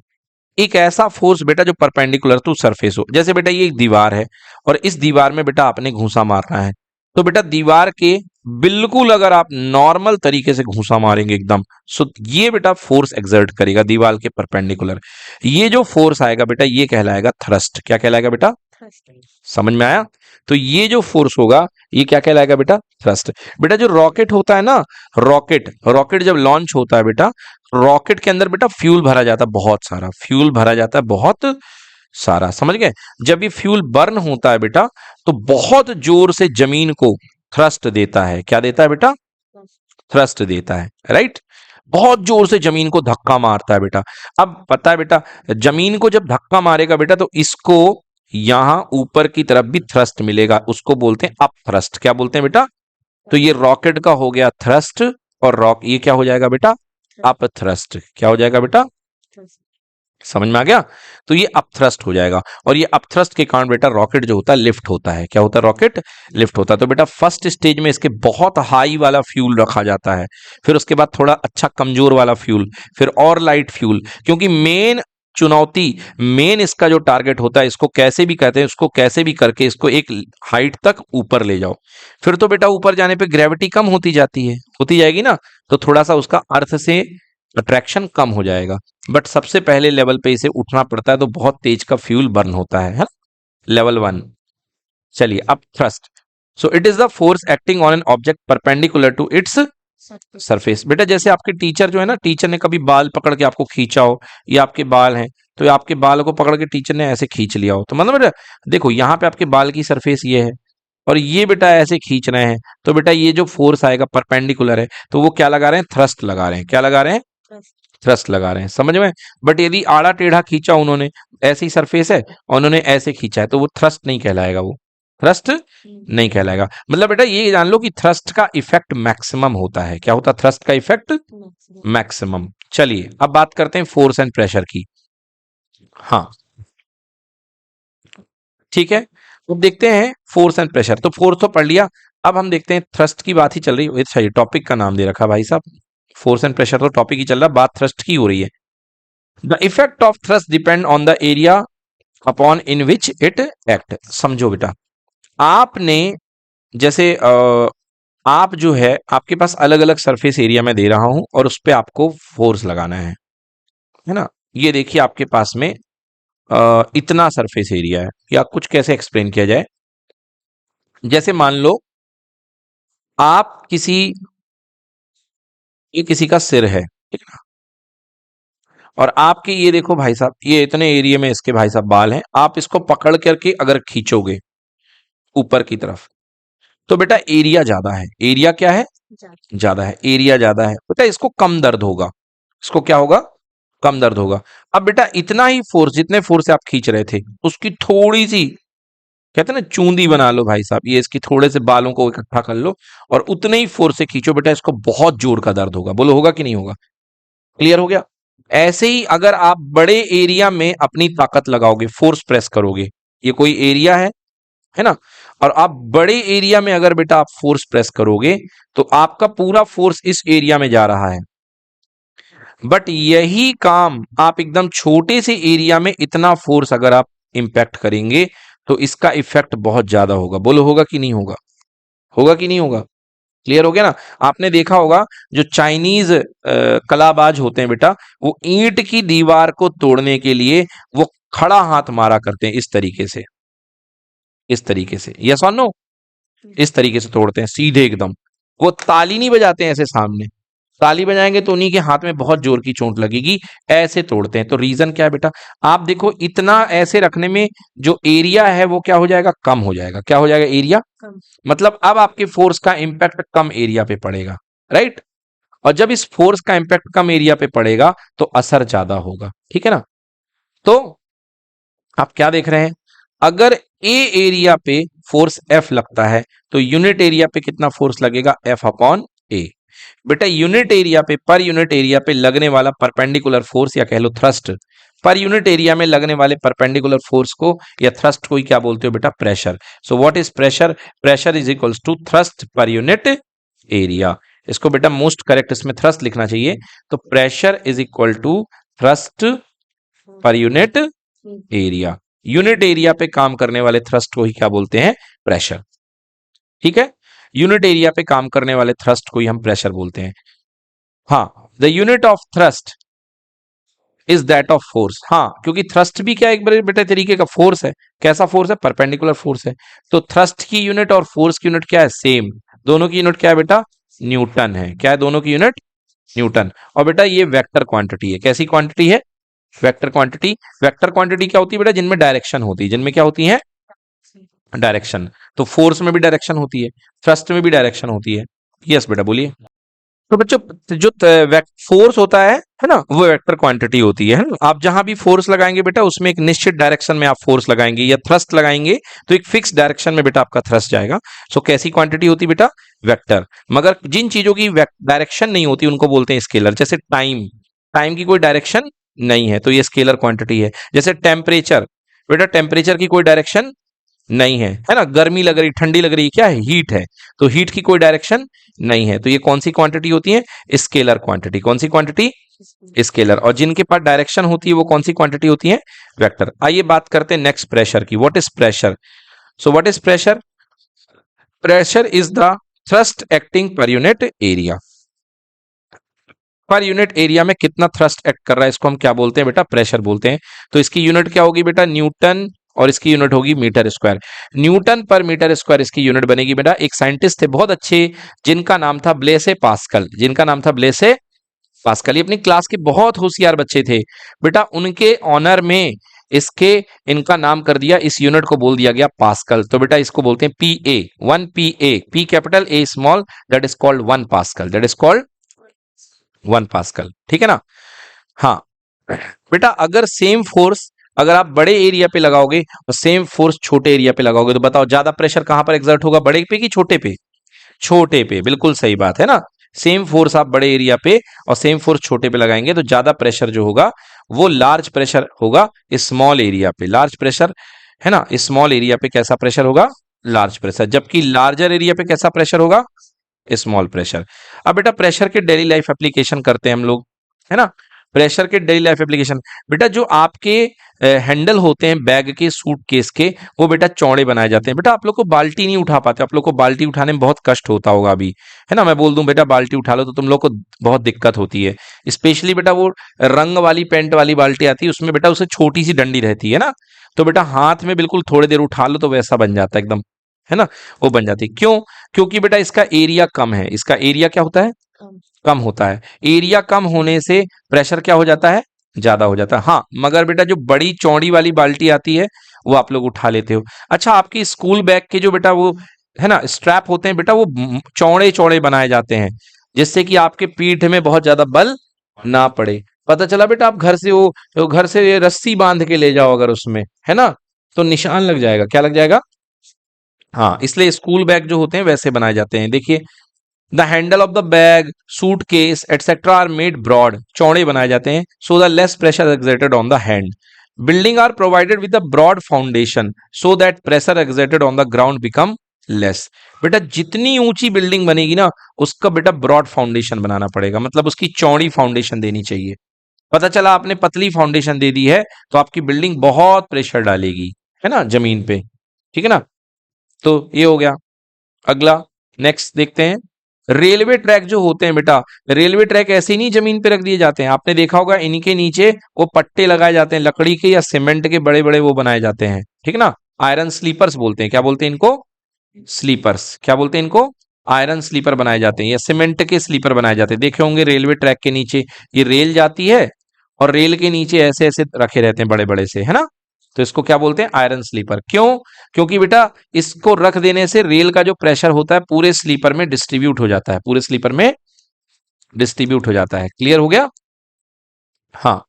एक ऐसा फोर्स बेटा जो परपेंडिकुलर टू सरफेस हो। जैसे बेटा ये एक दीवार है और इस दीवार में बेटा आपने घूंसा मारना है, तो बेटा दीवार के बिल्कुल अगर आप नॉर्मल तरीके से घूंसा मारेंगे एकदम, सो ये बेटा फोर्स एक्सर्ट करेगा दीवार के परपेंडिकुलर। ये जो फोर्स आएगा बेटा ये कहलाएगा थ्रस्ट। क्या कहलाएगा बेटा, समझ में आया। तो ये जो फोर्स होगा ये क्या कहलाएगा बेटा, थ्रस्ट। बेटा जो रॉकेट होता है ना, रॉकेट रॉकेट जब लॉन्च होता है बेटा, रॉकेट के अंदर बेटा फ्यूल भरा जाता है, बहुत सारा फ्यूल भरा जाता है, बहुत सारा, समझ गए। जब ये फ्यूल बर्न होता है बेटा तो बहुत जोर से जमीन को थ्रस्ट देता है। क्या देता है बेटा, थ्रस्ट देता है, राइट। बहुत जोर से जमीन को धक्का मारता है बेटा। अब पता है बेटा जमीन को जब धक्का मारेगा बेटा तो इसको यहां ऊपर की तरफ भी थ्रस्ट मिलेगा, उसको बोलते हैं अप थ्रस्ट। क्या बोलते हैं बेटा, तो ये रॉकेट का हो गया थ्रस्ट और ये क्या हो जाएगा बेटा, अप थ्रस्ट। क्या हो जाएगा बेटा, समझ में आ गया। तो ये अप थ्रस्ट हो जाएगा और ये अप थ्रस्ट के कारण बेटा रॉकेट जो होता है लिफ्ट होता है। क्या होता है, रॉकेट लिफ्ट होता है। तो बेटा फर्स्ट स्टेज में इसके बहुत हाई वाला फ्यूल रखा जाता है, फिर उसके बाद थोड़ा अच्छा कमजोर वाला फ्यूल, फिर और लाइट फ्यूल, क्योंकि मेन चुनौती, मेन इसका जो टारगेट होता है, इसको कैसे भी कहते हैं, उसको कैसे भी करके इसको एक हाइट तक ऊपर ले जाओ। फिर तो बेटा ऊपर जाने पे ग्रेविटी कम होती जाती है, होती जाएगी ना, तो थोड़ा सा उसका अर्थ से अट्रैक्शन कम हो जाएगा। बट सबसे पहले लेवल पे इसे उठना पड़ता है तो बहुत तेज का फ्यूल बर्न होता है, लेवल 1। चलिए अब thrust. So it is the force acting on an object perpendicular to its surface. बेटा जैसे आपके टीचर जो है ना, टीचर ने कभी बाल पकड़ के आपको खींचा हो, ये आपके बाल हैं, तो आपके बाल को पकड़ के टीचर ने ऐसे खींच लिया हो, तो मतलब बेटा देखो यहाँ पे आपके बाल की सरफेस ये है और ये बेटा ऐसे खींच रहे हैं, तो बेटा ये जो फोर्स आएगा परपेंडिकुलर है, तो वो क्या लगा रहे हैं, थ्रस्ट लगा रहे हैं। क्या लगा रहे हैं, थ्रस्ट लगा रहे हैं, समझ में। बट यदि आड़ा टेढ़ा खींचा उन्होंने, ऐसी सरफेस है और उन्होंने ऐसे खींचा है, तो वो थ्रस्ट नहीं कहलाएगा, वो थ्रस्ट नहीं कहलाएगा। मतलब बेटा ये जान लो कि थ्रस्ट का इफेक्ट मैक्सिमम होता है। क्या होता है, थ्रस्ट का इफेक्ट मैक्सिमम। चलिए अब बात करते हैं फोर्स एंड प्रेशर की। हाँ ठीक है, अब देखते हैं फोर्स एंड प्रेशर। तो फोर्स तो पढ़ लिया, अब हम देखते हैं थ्रस्ट की बात ही चल रही है। अच्छा ये टॉपिक का नाम दे रखा भाई साहब, फोर्स एंड प्रेशर तो टॉपिक ही चल रहा, बात थ्रस्ट की हो रही है। The effect of thrust depend on the area upon in which it act. समझो बेटा, आपने जैसे आप जो है आपके पास अलग अलग सरफेस एरिया में दे रहा हूं और उस पर आपको फोर्स लगाना है ना। ये देखिए आपके पास में इतना सरफेस एरिया है, या कुछ कैसे एक्सप्लेन किया जाए। जैसे मान लो आप किसी, ये किसी का सिर है, ठीक है ना, और आपके ये देखो भाई साहब, ये इतने एरिया में इसके भाई साहब बाल हैं, आप इसको पकड़ करके अगर खींचोगे ऊपर की तरफ, तो बेटा एरिया ज्यादा है। एरिया क्या है, ज्यादा है, एरिया ज्यादा है बेटा, इसको कम दर्द होगा। इसको क्या होगा, कम दर्द होगा। अब बेटा इतना ही फोर्स, जितने फोर्स से आप खींच रहे थे उसकी थोड़ी सी, कहते हैं ना चूंदी बना लो भाई साहब, ये इसकी थोड़े से बालों को इकट्ठा कर लो और उतने ही फोर्स से खींचो बेटा, इसको बहुत जोर का दर्द होगा। बोलो होगा कि नहीं होगा, क्लियर हो गया। ऐसे ही अगर आप बड़े एरिया में अपनी ताकत लगाओगे, फोर्स प्रेस करोगे, ये कोई एरिया है ना, और आप बड़े एरिया में अगर बेटा आप फोर्स प्रेस करोगे तो आपका पूरा फोर्स इस एरिया में जा रहा है। बट यही काम आप एकदम छोटे से एरिया में इतना फोर्स अगर आप इंपैक्ट करेंगे तो इसका इफेक्ट बहुत ज्यादा होगा। बोलो होगा कि नहीं होगा, होगा कि नहीं होगा, क्लियर हो गया ना। आपने देखा होगा जो चाइनीज कलाबाज होते हैं बेटा, वो ईंट की दीवार को तोड़ने के लिए वो खड़ा हाथ मारा करते हैं, इस तरीके से, इस तरीके से, यस और नो, इस तरीके से तोड़ते हैं सीधे एकदम। वो ताली नहीं बजाते हैं ऐसे सामने, ताली बजाएंगे तो उन्हीं के हाथ में बहुत जोर की चोट लगेगी, ऐसे तोड़ते हैं। तो रीजन क्या है बेटा, आप देखो इतना ऐसे रखने में जो एरिया है वो क्या हो जाएगा, कम हो जाएगा। क्या हो जाएगा, एरिया, मतलब अब आपके फोर्स का इंपैक्ट कम एरिया पे पड़ेगा, राइट। और जब इस फोर्स का इंपैक्ट कम एरिया पे पड़ेगा तो असर ज्यादा होगा, ठीक है ना। तो आप क्या देख रहे हैं, अगर ए एरिया पे फोर्स एफ लगता है तो यूनिट एरिया पे कितना फोर्स लगेगा, एफ अपॉन ए। बेटा यूनिट एरिया पे, पर यूनिट एरिया पे लगने वाला परपेंडिकुलर फोर्स या कह लो थ्रस्ट, पर यूनिट एरिया में लगने वाले परपेंडिकुलर फोर्स को या थ्रस्ट को ही क्या बोलते हो बेटा, pressure. So what is pressure, pressure is equals to thrust per unit area. इसको बेटा मोस्ट करेक्ट इसमें थ्रस्ट लिखना चाहिए। तो pressure is equal to thrust per unit area. Unit area पे काम करने वाले थ्रस्ट को ही क्या बोलते हैं, प्रेशर। ठीक है, यूनिट एरिया पे काम करने वाले थ्रस्ट को ही हम प्रेशर बोलते हैं। हाँ, the unit of thrust is that of force. हाँ, क्योंकि थ्रस्ट भी क्या एक बड़े बेटे तरीके का फोर्स है। कैसा फोर्स है, परपेंडिकुलर फोर्स है। तो थ्रस्ट की यूनिट और फोर्स की यूनिट क्या है, सेम। दोनों की यूनिट क्या है बेटा, न्यूटन है। क्या है दोनों की यूनिट, न्यूटन। और बेटा ये वेक्टर क्वांटिटी है। कैसी क्वांटिटी है, वेक्टर क्वांटिटी। वेक्टर क्वांटिटी क्या होती है बेटा, जिनमें डायरेक्शन होती है, जिनमें क्या होती है, डायरेक्शन। तो फोर्स में भी डायरेक्शन होती है, थ्रस्ट में भी डायरेक्शन होती है। यस बेटा बोलिए। तो बच्चों जो फोर्स होता है ना, वो वेक्टर क्वांटिटी होती है ना। आप जहां भी फोर्स लगाएंगे बेटा उसमें एक निश्चित डायरेक्शन में आप फोर्स लगाएंगे या थ्रस्ट लगाएंगे तो एक फिक्स डायरेक्शन में बेटा आपका थ्रस्ट जाएगा। सो कैसी क्वांटिटी होती है बेटा, वेक्टर। मगर जिन चीजों की डायरेक्शन नहीं होती उनको बोलते हैं स्केलर। जैसे टाइम, टाइम की कोई डायरेक्शन नहीं है तो ये स्केलर क्वांटिटी है। जैसे टेम्परेचर, बेटा टेम्परेचर की कोई डायरेक्शन नहीं है ना। गर्मी लग रही, ठंडी लग रही, क्या है, हीट है। तो हीट की कोई डायरेक्शन नहीं है तो ये कौन सी क्वांटिटी होती है, स्केलर क्वांटिटी। कौन सी क्वांटिटी, स्केलर। और जिनके पास डायरेक्शन होती है वो कौन सी क्वांटिटी होती है, वेक्टर। आइए बात करते हैं नेक्स्ट प्रेशर की। What is pressure, so what is pressure, pressure is the thrust acting पर यूनिट एरिया। पर यूनिट एरिया में कितना थ्रस्ट एक्ट कर रहा है इसको हम क्या बोलते हैं बेटा, प्रेशर बोलते हैं। तो इसकी यूनिट क्या होगी बेटा, न्यूटन, और इसकी यूनिट होगी metre square. Newton per metre square इसकी यूनिट बनेगी बेटा। एक साइंटिस्ट थे बहुत अच्छे जिनका नाम था ब्लेसे पास्कल, जिनका नाम था ब्लेसे पास्कल। ये अपनी क्लास के बहुत होशियार बच्चे थे बेटा। उनके ऑनर में इसके इनका नाम कर दिया, इस यूनिट को बोल दिया गया पास्कल। तो बेटा इसको बोलते हैं P A, 1 PA, P capital A small, that is called 1 pascal, that is called 1 pascal. ठीक है ना। हाँ बेटा, अगर सेम फोर्स अगर आप बड़े एरिया पे लगाओगे और सेम फोर्स छोटे एरिया पे लगाओगे तो बताओ ज्यादा प्रेशर कहां पर एग्जर्ट होगा, बड़े पे कि छोटे पे, छोटे पे। बिल्कुल सही बात है ना। सेम फोर्स आप बड़े एरिया पे और सेम फोर्स छोटे पे लगाएंगे तो ज्यादा प्रेशर जो होगा वो लार्ज प्रेशर होगा स्मॉल एरिया पे। लार्ज प्रेशर है ना, स्मॉल एरिया पे कैसा प्रेशर होगा, लार्ज प्रेशर। जबकि लार्जर एरिया पे कैसा प्रेशर होगा, स्मॉल प्रेशर। अब बेटा प्रेशर के डेली लाइफ एप्लीकेशन करते हैं हम लोग, है ना। प्रेशर के डेली लाइफ एप्लीकेशन, बेटा जो आपके हैंडल होते हैं बैग के, सूटकेस के, वो बेटा चौड़े बनाए जाते हैं। बेटा आप लोग को बाल्टी नहीं उठा पाते, आप लोग को बाल्टी उठाने में बहुत कष्ट होता होगा अभी, है ना। मैं बोल दूं बेटा बाल्टी उठा लो तो तुम लोग को बहुत दिक्कत होती है। स्पेशली बेटा वो रंग वाली पेंट वाली बाल्टी आती है, उसमें बेटा उसे छोटी सी डंडी रहती है ना। तो बेटा हाथ में बिल्कुल थोड़ी देर उठा लो तो वैसा बन जाता है एकदम, है ना, वो बन जाती है। क्यों, क्योंकि बेटा इसका एरिया कम है। इसका एरिया क्या होता है, कम होता है। एरिया कम होने से प्रेशर क्या हो जाता है, ज्यादा हो जाता है। हाँ, मगर बेटा जो बड़ी चौड़ी वाली बाल्टी आती है वो आप लोग उठा लेते हो। अच्छा, आपकी स्कूल बैग के जो बेटा वो है ना स्ट्रैप होते हैं बेटा, वो चौड़े चौड़े बनाए जाते हैं जिससे कि आपके पीठ में बहुत ज्यादा बल ना पड़े। पता चला बेटा आप घर से वो घर से ये रस्सी बांध के ले जाओ अगर उसमें, है ना, तो निशान लग जाएगा। क्या लग जाएगा, हाँ, इसलिए स्कूल बैग जो होते हैं वैसे बनाए जाते हैं। देखिए, the handle of the bag, suitcase etcetera are made broad, चौड़े बनाए जाते हैं, so the less pressure exerted on the hand. Building are provided with a broad foundation so that pressure exerted on the ground become less. बेटा जितनी ऊंची building बनेगी ना उसका बेटा ब्रॉड फाउंडेशन बनाना पड़ेगा, मतलब उसकी चौड़ी फाउंडेशन देनी चाहिए। पता चला आपने पतली फाउंडेशन दे दी है तो आपकी बिल्डिंग बहुत प्रेशर डालेगी, है ना, जमीन पे। ठीक है ना। तो ये हो गया। अगला नेक्स्ट देखते हैं, रेलवे ट्रैक जो होते हैं बेटा, रेलवे ट्रैक ऐसे ही नहीं जमीन पे रख दिए जाते हैं। आपने देखा होगा इनके नीचे वो पट्टे लगाए जाते हैं लकड़ी के या सीमेंट के, बड़े बड़े वो बनाए जाते हैं, ठीक ना। आयरन स्लीपर्स बोलते हैं। क्या बोलते हैं इनको, स्लीपर्स। क्या बोलते हैं इनको, आयरन स्लीपर बनाए जाते हैं या सीमेंट के स्लीपर बनाए जाते हैं। देखे होंगे रेलवे ट्रैक के नीचे ये रेल जाती है और रेल के नीचे ऐसे ऐसे रखे रहते हैं बड़े बड़े से, है ना। तो इसको क्या बोलते हैं, आयरन स्लीपर। क्यों, क्योंकि बेटा इसको रख देने से रेल का जो प्रेशर होता है पूरे स्लीपर में डिस्ट्रीब्यूट हो जाता है, पूरे स्लीपर में डिस्ट्रीब्यूट हो जाता है। क्लियर हो गया? हाँ,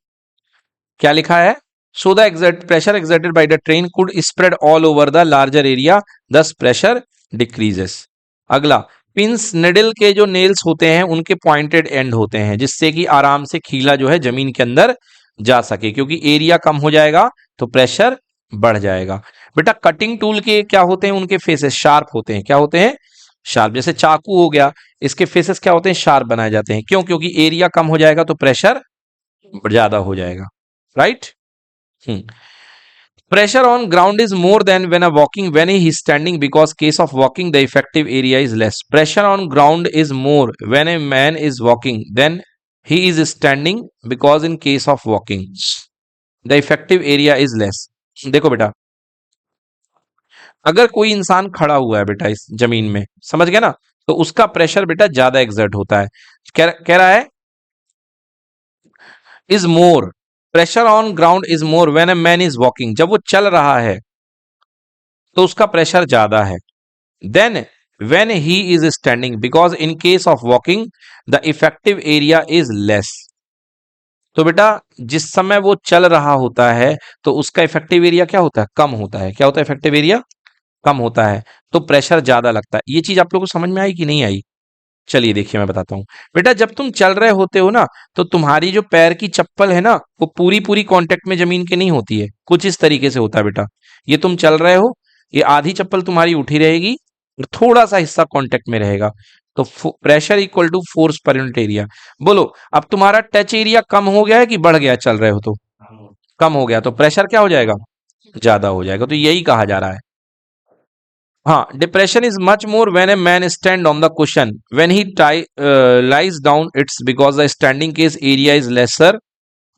क्या लिखा है? So the exert pressure exerted by the train could spread all over the larger area, दस प्रेशर डिक्रीजेस। अगला, पिंस निडल के जो नेल्स होते हैं उनके पॉइंटेड एंड होते हैं, जिससे कि आराम से खीला जो है जमीन के अंदर जा सके, क्योंकि एरिया कम हो जाएगा तो प्रेशर बढ़ जाएगा। बेटा कटिंग टूल के क्या होते हैं? उनके फेसेस शार्प होते हैं। क्या होते हैं? शार्प। जैसे चाकू हो गया, इसके फेसेस क्या होते हैं? शार्प बनाए जाते हैं। क्यों? क्योंकि एरिया कम हो जाएगा तो प्रेशर ज्यादा हो जाएगा। Right? Pressure on ground is more than when he is standing, because case of walking the effective area is less. Pressure on ground is more when a man is walking than he is standing, because in case of walking the effective area is less. देखो बेटा, अगर कोई इंसान खड़ा हुआ है बेटा इस जमीन में, समझ गया ना, तो उसका प्रेशर बेटा ज्यादा एग्जर्ट होता है। कह रहा है is more, pressure on ground is more when a man is walking, जब वो चल रहा है तो उसका प्रेशर ज्यादा है, then when he is standing, because in case of walking the effective area is less. तो बेटा जिस समय वो चल रहा होता है तो उसका इफेक्टिव एरिया क्या होता है? कम होता है। क्या होता है? इफेक्टिव एरिया कम होता है, तो प्रेशर ज्यादा लगता है। ये चीज आप लोगों को समझ में आई कि नहीं आई? चलिए देखिए मैं बताता हूं। बेटा जब तुम चल रहे होते हो ना, तो तुम्हारी जो पैर की चप्पल है ना, वो पूरी पूरी कांटेक्ट में जमीन के नहीं होती है, कुछ इस तरीके से होता है बेटा। ये तुम चल रहे हो, ये आधी चप्पल तुम्हारी उठी रहेगी और थोड़ा सा हिस्सा कांटेक्ट में रहेगा, तो pressure equal to force per unit area. बोलो अब तुम्हारा टच एरिया कम हो गया है कि बढ़ गया? चल रहे हो तो कम हो गया, तो प्रेशर क्या हो जाएगा? ज्यादा हो जाएगा। तो यही कहा जा रहा है। हाँ, depression is much more when a man stand on the cushion, when he lies down it's because the standing case area is lesser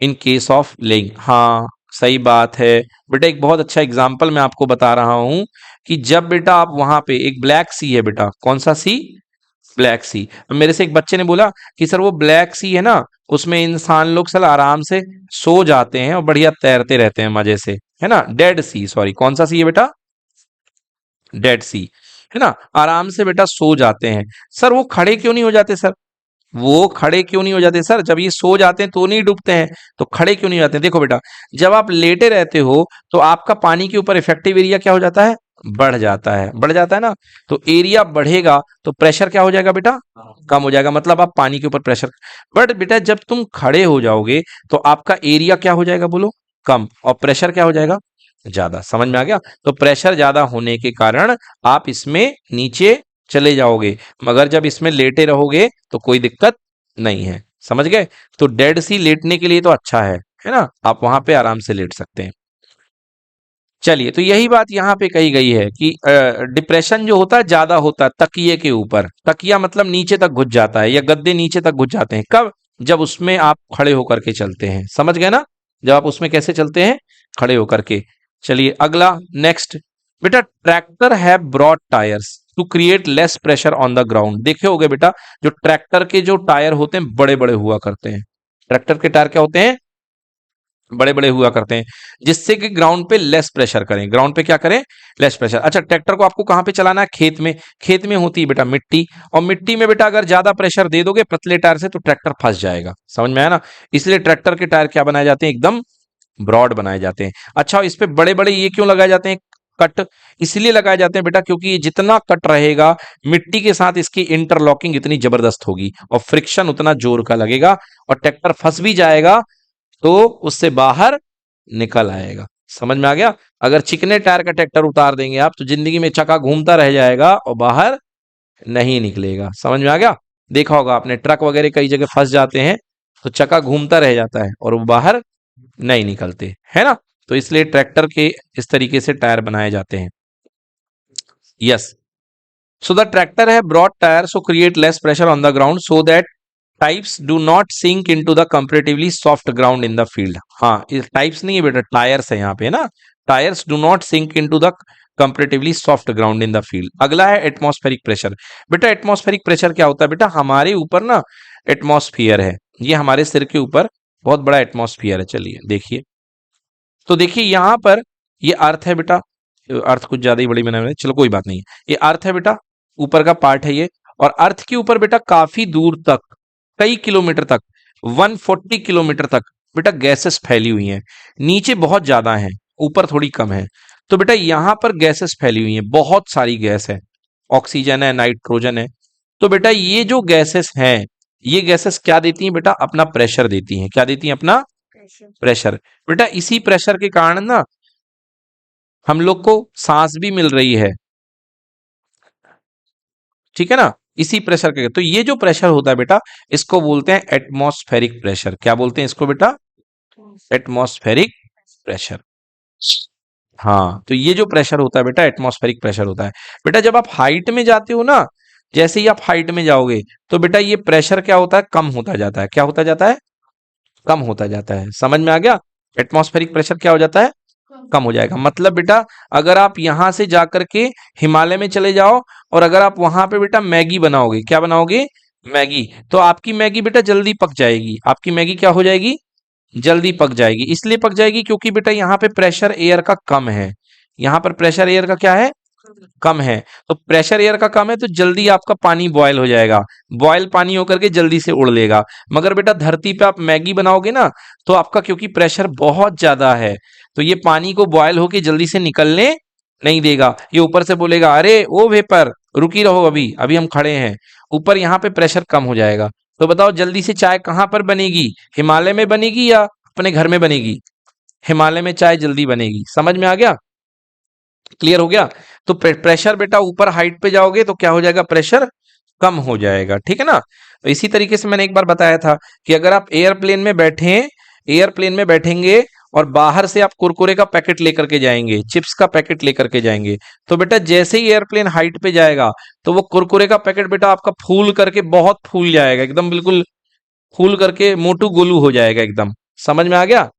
in case of laying. हाँ सही बात है बेटा। एक बहुत अच्छा एग्जांपल मैं आपको बता रहा हूं कि जब बेटा आप वहां पे, एक ब्लैक सी है बेटा, कौन सा सी? ब्लैक सी। मेरे से एक बच्चे ने बोला कि सर वो ब्लैक सी है ना, उसमें इंसान लोग सल आराम से सो जाते हैं और बढ़िया तैरते रहते हैं मजे से, है ना? डेड सी, सॉरी, कौन सा सी है बेटा? डेड सी, है ना? आराम से बेटा सो जाते हैं। सर वो खड़े क्यों नहीं हो जाते सर? वो खड़े क्यों नहीं हो जाते सर? जब ये सो जाते हैं तो नहीं डूबते हैं, तो खड़े क्यों नहीं हो जाते? देखो बेटा, जब आप लेटे रहते हो तो आपका पानी के ऊपर इफेक्टिव एरिया क्या हो जाता है? बढ़ जाता है। बढ़ जाता है ना, तो एरिया बढ़ेगा तो प्रेशर क्या हो जाएगा बेटा? कम हो जाएगा। मतलब आप पानी के ऊपर प्रेशर, बट बेटा जब तुम खड़े हो जाओगे तो आपका एरिया क्या हो जाएगा? बोलो, कम, और प्रेशर क्या हो जाएगा? ज्यादा। समझ में आ गया? तो प्रेशर ज्यादा होने के कारण आप इसमें नीचे चले जाओगे, मगर जब इसमें लेटे रहोगे तो कोई दिक्कत नहीं है। समझ गए? तो डेड सी लेटने के लिए तो अच्छा है ना? आप वहां पे आराम से लेट सकते हैं। चलिए, तो यही बात यहाँ पे कही गई है कि डिप्रेशन जो होता है ज्यादा होता है तकिए के ऊपर। तकिया मतलब नीचे तक घुस जाता है, या गद्दे नीचे तक घुस जाते हैं। कब? जब उसमें आप खड़े होकर के चलते हैं। समझ गए ना? जब आप उसमें कैसे चलते हैं? खड़े होकर के। चलिए अगला, नेक्स्ट। बेटा tractor have broad tyres to create less pressure on the ground. देखे होगे बेटा, जो ट्रैक्टर के जो टायर होते हैं बड़े बड़े हुआ करते हैं। ट्रैक्टर के टायर क्या होते हैं? बड़े बड़े हुआ करते हैं, जिससे कि ग्राउंड पे लेस प्रेशर करें। ग्राउंड पे क्या करें? Less pressure. अच्छा, ट्रैक्टर को आपको कहां पे चलाना है? खेत में। खेत में होती है बेटा मिट्टी, और मिट्टी में बेटा अगर ज्यादा प्रेशर दे दोगे पतले टायर से तो ट्रैक्टर फंस जाएगा। समझ में आया ना? इसलिए ट्रैक्टर के टायर क्या बनाए जाते हैं? एकदम ब्रॉड बनाए जाते हैं। अच्छा, इस पे बड़े बड़े ये क्यों लगाए जाते हैं कट? इसलिए लगाए जाते हैं बेटा क्योंकि ये जितना कट रहेगा, मिट्टी के साथ इसकी इंटरलॉकिंग इतनी जबरदस्त होगी और फ्रिक्शन उतना जोर का लगेगा, और ट्रैक्टर फंस भी जाएगा तो उससे बाहर निकल आएगा। समझ में आ गया? अगर चिकने टायर का ट्रैक्टर उतार देंगे आप तो जिंदगी में चक्का घूमता रह जाएगा और बाहर नहीं निकलेगा। समझ में आ गया? देखा होगा आपने, ट्रक वगैरह कई जगह फंस जाते हैं तो चक्का घूमता रह जाता है और वो बाहर नहीं निकलते, है ना? तो इसलिए ट्रैक्टर के इस तरीके से टायर बनाए जाते हैं। Yes, so the tractor have broad tires so create less pressure on the ground so that types do not sink into the comparatively soft ground in the field। हाँ, ये टाइप्स नहीं है बेटा, टायर्स है यहाँ पे ना। Tyres do not sink into the comparatively soft ground in the field. अगला है एटमॉस्फेरिक प्रेशर। बेटा एटमॉस्फेरिक प्रेशर क्या होता है? बेटा हमारे ऊपर ना एटमॉस्फियर है, ये हमारे सिर के ऊपर बहुत बड़ा एटमॉस्फियर है। चलिए देखिए, तो देखिए यहां पर ये अर्थ है बेटा। अर्थ कुछ ज्यादा ही बड़ी बनाए हुए हैं, चलो कोई बात नहीं है। ये अर्थ है बेटा, ऊपर का पार्ट है ये, और अर्थ के ऊपर बेटा काफी दूर तक कई किलोमीटर तक, 140 किलोमीटर तक बेटा गैसेस फैली हुई हैं। नीचे बहुत ज्यादा हैं, ऊपर थोड़ी कम है। तो बेटा यहां पर गैसेस फैली हुई हैं, बहुत सारी गैस है, ऑक्सीजन है, नाइट्रोजन है। तो बेटा ये जो गैसेस हैं, ये गैसेस क्या देती हैं बेटा? अपना प्रेशर देती हैं। क्या देती हैं? अपना प्रेशर। बेटा इसी प्रेशर के कारण ना हम लोग को सांस भी मिल रही है, ठीक है ना, इसी प्रेशर के। तो ये जो प्रेशर होता है बेटा, इसको बोलते हैं एटमॉस्फेरिक प्रेशर। क्या बोलते हैं इसको बेटा? Atmospheric pressure. हाँ, तो ये जो प्रेशर होता है बेटा, एटमॉस्फेरिक प्रेशर होता है। बेटा जब आप हाइट में जाते हो ना, जैसे ही आप हाइट में जाओगे, तो बेटा ये प्रेशर क्या होता है? कम होता जाता है। क्या होता जाता है? कम होता जाता है। समझ में आ गया? एटमॉस्फेरिक प्रेशर क्या हो जाता है? कम हो जाएगा। मतलब बेटा अगर आप यहां से जाकर के हिमालय में चले जाओ, और अगर आप वहां पे बेटा मैगी बनाओगे, क्या बनाओगे? मैगी, तो आपकी मैगी बेटा जल्दी पक जाएगी। आपकी मैगी क्या हो जाएगी? जल्दी पक जाएगी। इसलिए पक जाएगी क्योंकि बेटा यहाँ पे प्रेशर एयर का कम है। यहाँ पर प्रेशर एयर का क्या है? कम है। तो प्रेशर एयर का कम है, तो जल्दी आपका पानी बॉयल हो जाएगा। बॉयल पानी होकर के जल्दी से उड़ लेगा। मगर बेटा धरती पे आप मैगी बनाओगे ना, तो आपका क्योंकि प्रेशर बहुत ज्यादा है, तो ये पानी को बॉयल होके जल्दी से निकलने नहीं देगा। ये ऊपर से बोलेगा, अरे ओ वेपर रुकी रहो, अभी अभी हम खड़े हैं। ऊपर यहाँ पे प्रेशर कम हो जाएगा। तो बताओ जल्दी से चाय कहाँ पर बनेगी? हिमालय में बनेगी या अपने घर में बनेगी? हिमालय में चाय जल्दी बनेगी। समझ में आ गया? क्लियर हो गया? तो प्रेशर बेटा ऊपर हाइट पे जाओगे तो क्या हो जाएगा? प्रेशर कम हो जाएगा, ठीक है ना। तो इसी तरीके से मैंने एक बार बताया था कि अगर आप एयरप्लेन में बैठे, एयरप्लेन में बैठेंगे और बाहर से आप कुरकुरे का पैकेट लेकर के जाएंगे, चिप्स का पैकेट लेकर के जाएंगे, तो बेटा जैसे ही एयरप्लेन हाइट पे जाएगा, तो वो कुरकुरे का पैकेट बेटा आपका फूल करके बहुत फूल जाएगा, एकदम बिल्कुल फूल करके मोटू गोलू हो जाएगा एकदम। समझ में आ गया?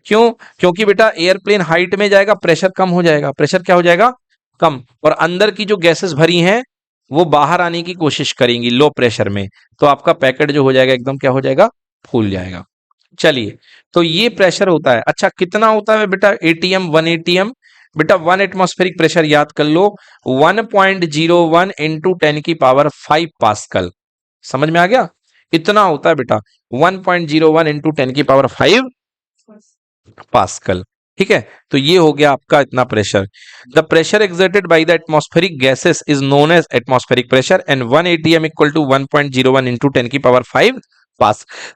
क्यों? क्योंकि बेटा एयरप्लेन हाइट में जाएगा, प्रेशर कम हो जाएगा। प्रेशर क्या हो जाएगा? कम। और अंदर की जो गैसेस भरी हैं वो बाहर आने की कोशिश करेंगी लो प्रेशर में, तो आपका पैकेट जो हो जाएगा एकदम क्या हो जाएगा? फूल जाएगा। चलिए, तो ये प्रेशर होता है। अच्छा कितना होता है बेटा? ATM, 1 ATM. बेटा 1 एटमॉस्फेरिक प्रेशर याद कर लो, 1.01 इंटू 10 की पावर 5 पास्कल। समझ में आ गया? इतना होता है बेटा, 1.01 इंटू 10 की पावर 5 पास्कल। ठीक है, तो ये हो गया आपका इतना pressure. The pressure exerted by the atmospheric gases is known as atmospheric pressure and 1 ATM equal to 1.01 into 10 की पावर 5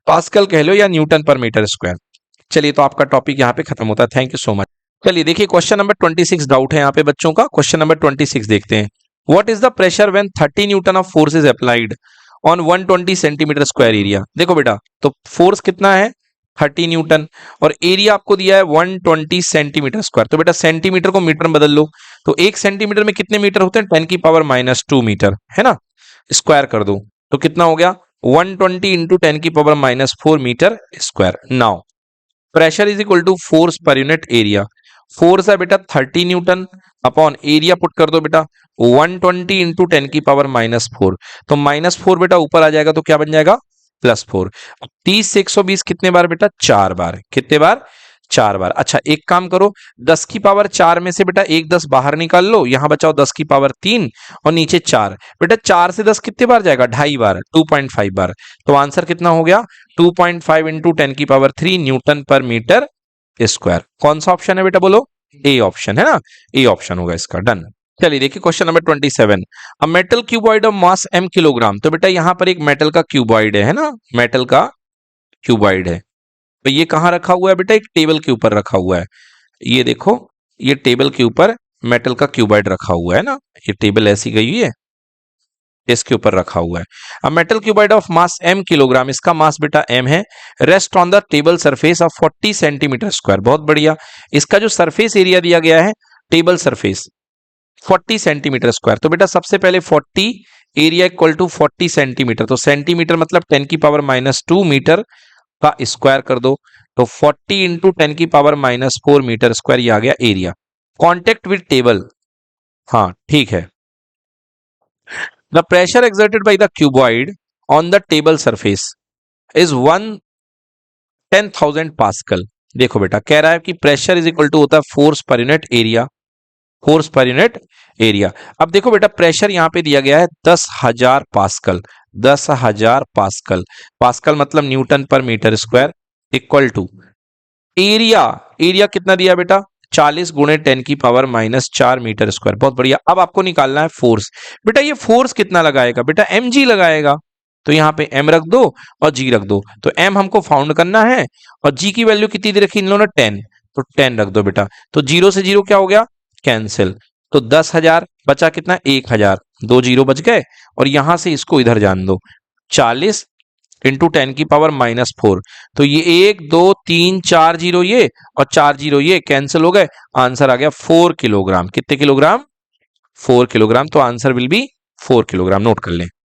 पास्कल कह लो या न्यूटन पर मीटर स्क्वायर। चलिए, तो आपका टॉपिक यहाँ पे खत्म होता है। Thank you so much. चलिए देखिए, क्वेश्चन नंबर 26 डाउट है यहाँ पे बच्चों का। क्वेश्चन नंबर 26 देखते हैं। What is the pressure when 30 Newton of force is applied on 120 centimetre square area? देखो बेटा, तो फोर्स कितना है? 30 न्यूटन, और एरिया आपको दिया है 120 सेंटीमीटर स्क्वायर। तो बेटा सेंटीमीटर को मीटर में बदल लो, तो 1 सेंटीमीटर में कितने मीटर होते हैं? 10 की पावर -2 मीटर, है ना। स्क्वायर कर दो तो कितना हो गया? 120 इंटू 10 की power -4 metre square. Now pressure is equal to force per unit area. Force है बेटा 30 न्यूटन, अपॉन एरिया पुट कर दो बेटा 120 इंटू 10 की पावर -4। तो -4 बेटा ऊपर आ जाएगा तो क्या बन जाएगा? +4। 30 से 120 कितने बार बेटा? 4 बार। कितने बार? 4 बार। अच्छा एक काम करो, 10 की पावर 4 में से बेटा एक 10 बाहर निकाल लो, यहां बचाओ 10 की पावर 3 और नीचे 4। बेटा 4 से 10 कितने बार जाएगा? 2.5 बार, 2.5 बार। तो आंसर कितना हो गया? 2.5 इंटू 10 की power 3 Newton per metre square. कौन सा ऑप्शन है बेटा? बोलो। ए ऑप्शन है ना, ए ऑप्शन होगा इसका। डन। चलिए देखिए question number 27। A metal cuboid of mass m kilogram. तो बेटा यहां पर एक मेटल का क्यूबॉइड है ना, मेटल का क्यूबॉइड है। तो ये कहां रखा हुआ है बेटा? एक टेबल के ऊपर रखा हुआ है। ये देखो, ये टेबल के ऊपर मेटल का क्यूबॉइड रखा हुआ है ना, ये टेबल ऐसी गई हुई है, इसके ऊपर रखा हुआ है। A metal cuboid of mass m kilogram, इसका मास बेटा m है। Rest on the table surface of 40 centimetre square. बहुत बढ़िया। इसका जो सरफेस एरिया दिया गया है, टेबल सरफेस 40 सेंटीमीटर स्क्वायर। तो बेटा सबसे पहले 40 एरिया इक्वल टू 40 सेंटीमीटर, तो सेंटीमीटर मतलब 10 की पावर -2 मीटर का स्क्वायर कर दो, तो 40 इंटू 10 की पावर -4 मीटर स्क्वायर, ये आ गया एरिया। कॉन्टेक्ट विद टेबल, हाँ ठीक है। The pressure exerted by the cuboid on the table surface is 10,000 pascal. देखो बेटा कह रहा है कि प्रेशर इज इक्वल टू होता है force per unit area, force per unit area. अब देखो बेटा प्रेशर यहां पे दिया गया है 10,000 पास्कल। 10,000 पास्कल। पास्कल मतलब newton per metre square, equal to area. Area कितना दिया बेटा? 40 गुणे 10⁻⁻4 मीटर स्क्वायर। बहुत बढ़िया। अब आपको निकालना है फोर्स। बेटा ये फोर्स कितना लगाएगा? बेटा mg लगाएगा। तो यहां पे m रख दो और g रख दो। तो m हमको फाउंड करना है और g की वैल्यू कितनी दे रखी इन लोगों ने? 10। तो 10 रख दो बेटा। तो 0 से 0 क्या हो गया? कैंसिल। तो 10,000 बचा कितना? 1,000। 2 जीरो बच गए और यहां से इसको इधर जान दो। 40 इंटू 10⁻⁻4। तो ये 1 2 3 4 जीरो ये और 4 जीरो ये कैंसिल हो गए। आंसर आ गया 4 किलोग्राम। कितने किलोग्राम? 4 किलोग्राम। तो answer will be 4 kilogram. Note कर लें।